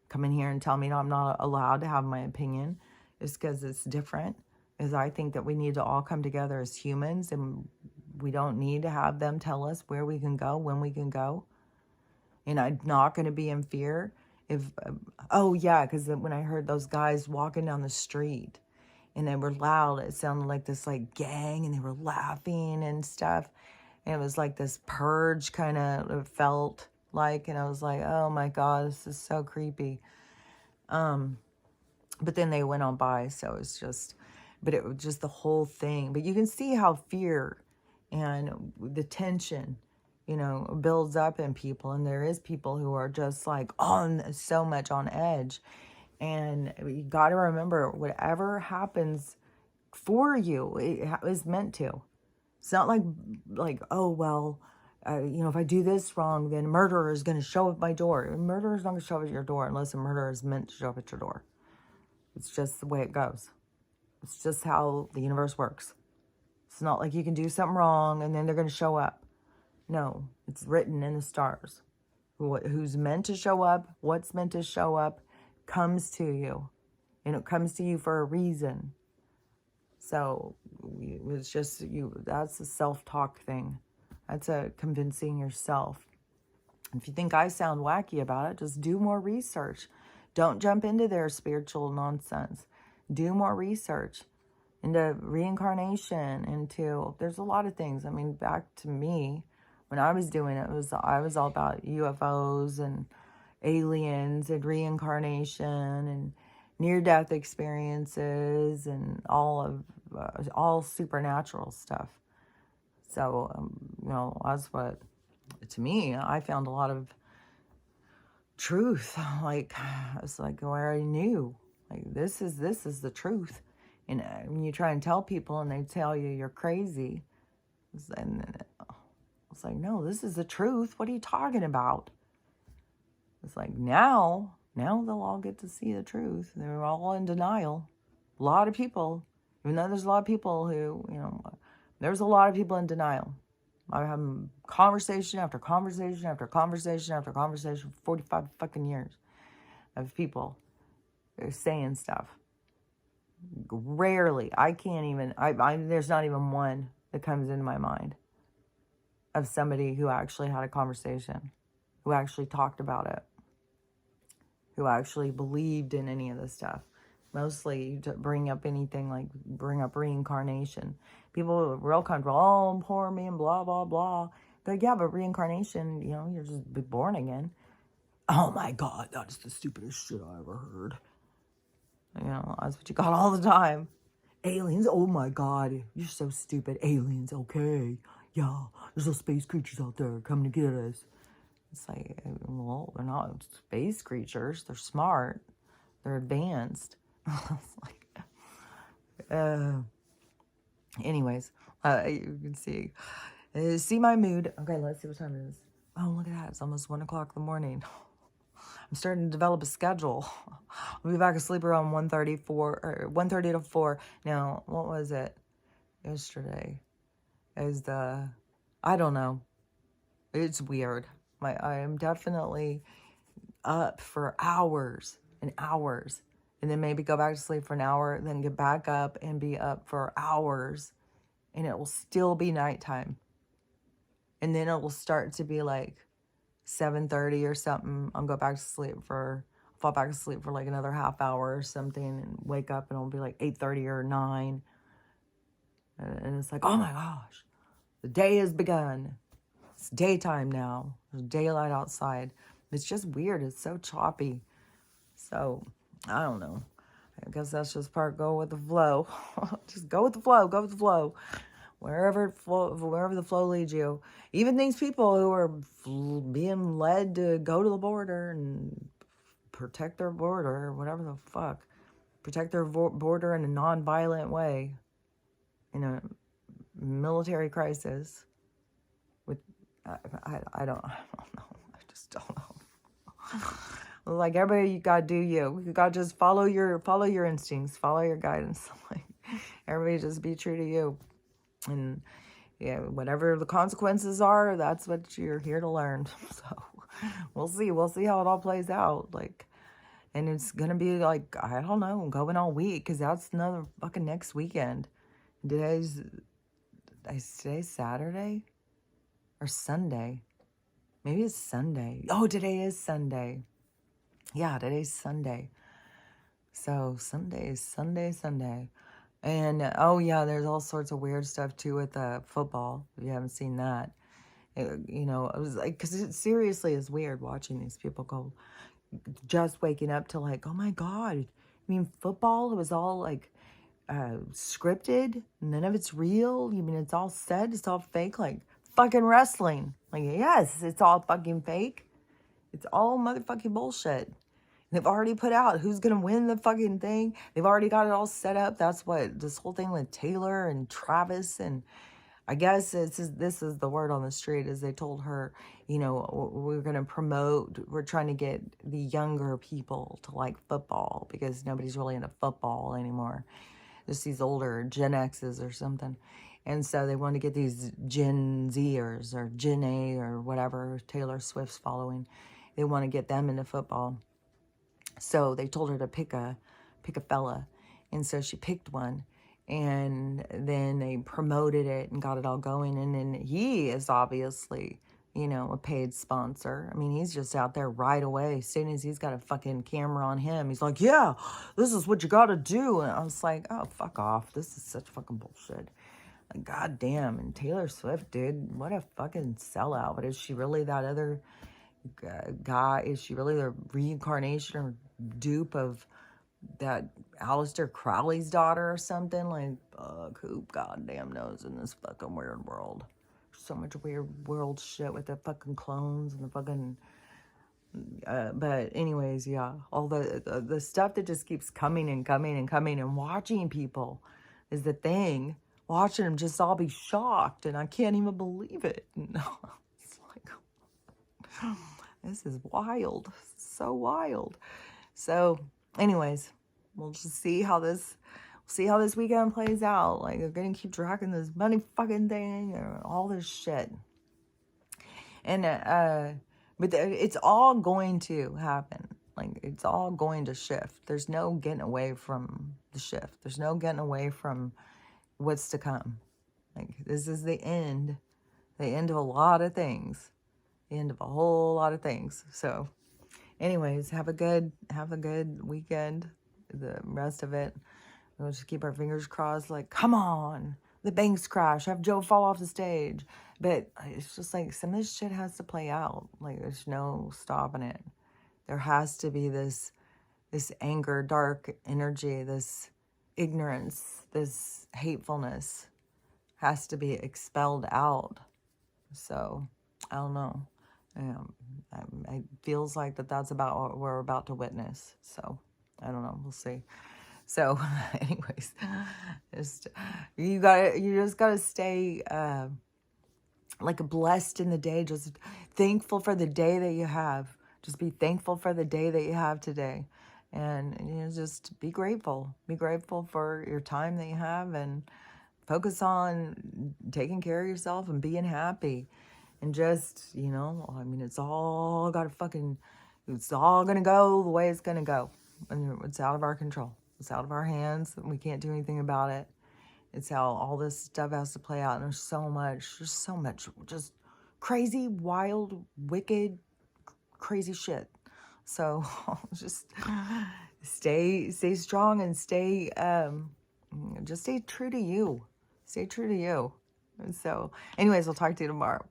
Come in here and tell me I'm not allowed to have my opinion. It's because it's different. Is I think that we need to all come together as humans, and we don't need to have them tell us where we can go, when we can go. And I'm not going to be in fear. Because when I heard those guys walking down the street and they were loud, it sounded like this like gang, and they were laughing and stuff. And it was like this purge kind of felt like, and I was like, oh my God, this is so creepy. But then they went on by, so it's just, but it was just the whole thing. But you can see how fear and the tension, builds up in people. And there is people who are just like so much on edge. And you got to remember, whatever happens for you, it is meant to. It's not like, oh, well, if I do this wrong, then murderer is going to show up at my door. A murderer is not going to show up at your door unless a murderer is meant to show up at your door. It's just the way it goes. It's just how the universe works. It's not like you can do something wrong and then they're going to show up. No, it's written in the stars. Who's meant to show up, what's meant to show up, comes to you. And it comes to you for a reason. So it's just that's a self-talk thing. That's a convincing yourself. If you think I sound wacky about it, just do more research. Don't jump into their spiritual nonsense. Do more research into reincarnation, there's a lot of things. I mean, back to me, when I was doing it, I was all about UFOs and aliens and reincarnation and near-death experiences and all supernatural stuff. So, that's what, to me, I found a lot of truth. Like, it's like, I already knew. Like, this is the truth. And when you try and tell people and they tell you you're crazy, and it's like, no, this is the truth. What are you talking about? It's like, now they'll all get to see the truth. They're all in denial. A lot of people, even though there's a lot of people who, there's a lot of people in denial. I have conversation after conversation after conversation after conversation for 45 fucking years of people saying stuff. Rarely, I can't even, there's not even one that comes into my mind of somebody who actually had a conversation, who actually talked about it, who actually believed in any of this stuff. mostly to bring up anything like bring up reincarnation. People are real comfortable, oh, poor me and blah, blah, blah. They're like, yeah, but reincarnation, you know, you're just be born again. Oh my God, that's the stupidest shit I ever heard. You know, that's what you got all the time. Aliens, oh my God, you're so stupid. Aliens, okay. Yeah, there's no space creatures out there coming to get us. It's like, well, they're not space creatures. They're smart. They're advanced. It's like, anyways, you can see my mood. Okay, let's see what time it is. Oh, look at that. It's almost 1 o'clock in the morning. I'm starting to develop a schedule. I'll be back asleep around 1:30 to 4. Now, what was it? Yesterday is I don't know. It's weird. I am definitely up for hours and hours. And then maybe go back to sleep for an hour, then get back up and be up for hours. And it will still be nighttime. And then it will start to be like 7:30 or something. I'll fall back to sleep for like another half hour or something and wake up and it'll be like 8:30 or 9. And it's like, oh my gosh, the day has begun. It's daytime now. There's daylight outside. It's just weird. It's so choppy. So, I don't know. I guess that's just go with the flow. Just go with the flow. Go with the flow. Wherever the flow leads you. Even these people who are being led to go to the border and protect their border, or whatever the fuck. Protect their border in a non-violent way. In a military crisis. With, I don't know. I just don't know. Like, everybody, you gotta do you. You gotta just follow your instincts. Follow your guidance. Like, everybody just be true to you. And yeah, whatever the consequences are, that's what you're here to learn. So we'll see how it all plays out. Like, and it's gonna be like, I don't know, going all week, because that's another fucking next weekend. Today's Saturday or Sunday. Maybe it's Sunday. Oh, today is Sunday. Yeah, today's Sunday. So Sunday is Sunday. And, oh, yeah, there's all sorts of weird stuff, too, with football, if you haven't seen that. You know, it was like, because it seriously is weird watching these people go, just waking up to like, oh, my God. I mean, football, it was all, like, scripted. None of it's real. You mean it's all set? It's all fake? Like, fucking wrestling. Like, yes, it's all fucking fake. It's all motherfucking bullshit. They've already put out who's going to win the fucking thing. They've already got it all set up. That's what this whole thing with Taylor and Travis. And I guess this is the word on the street, is they told her, you know, we're going to promote, we're trying to get the younger people to like football because nobody's really into football anymore. Just these older Gen X's or something. And so they want to get these Gen Zers or Gen A or whatever Taylor Swift's following. They want to get them into football. So they told her to pick a fella. And so she picked one. And then they promoted it and got it all going. And then he is obviously, you know, a paid sponsor. I mean, he's just out there right away. As soon as he's got a fucking camera on him, he's like, yeah, this is what you got to do. And I was like, oh, fuck off. This is such fucking bullshit. Like, God damn. And Taylor Swift, dude, what a fucking sellout. But is she really that other guy? Is she really the reincarnation or dupe of that Aleister Crowley's daughter or something? Like, fuck, who goddamn knows in this fucking weird world? So much weird world shit with the fucking clones and the fucking but anyways, yeah, all the stuff that just keeps coming and coming and coming, and watching people is the thing. Watching them just all be shocked, and I can't even believe it. No, it's like, this is wild, so wild. So anyways, we'll just see how this weekend plays out. Like, they're gonna keep tracking this money fucking thing and all this shit. And but it's all going to happen. Like, it's all going to shift. There's no getting away from the shift. There's no getting away from what's to come. Like, this is the end of a lot of things. The end of a whole lot of things. So anyways, have a good weekend. the rest of it, we'll just keep our fingers crossed, like, come on, the banks crash, have Joe fall off the stage. But it's just like, some of this shit has to play out. Like, there's no stopping it. There has to be this anger, dark energy, this ignorance, this hatefulness has to be expelled out. So, I don't know. It feels like that's about what we're about to witness. So, I don't know. We'll see. So, anyways, you just gotta stay like blessed in the day. Just thankful for the day that you have. Just be thankful for the day that you have today, and just be grateful. Be grateful for your time that you have, and focus on taking care of yourself and being happy. And just, I mean, it's all gonna go the way it's gonna go. And it's out of our control. It's out of our hands. We can't do anything about it. It's how all this stuff has to play out. And there's so much, just crazy, wild, wicked, crazy shit. So just stay strong and just stay true to you. Stay true to you. And so, anyways, I'll talk to you tomorrow.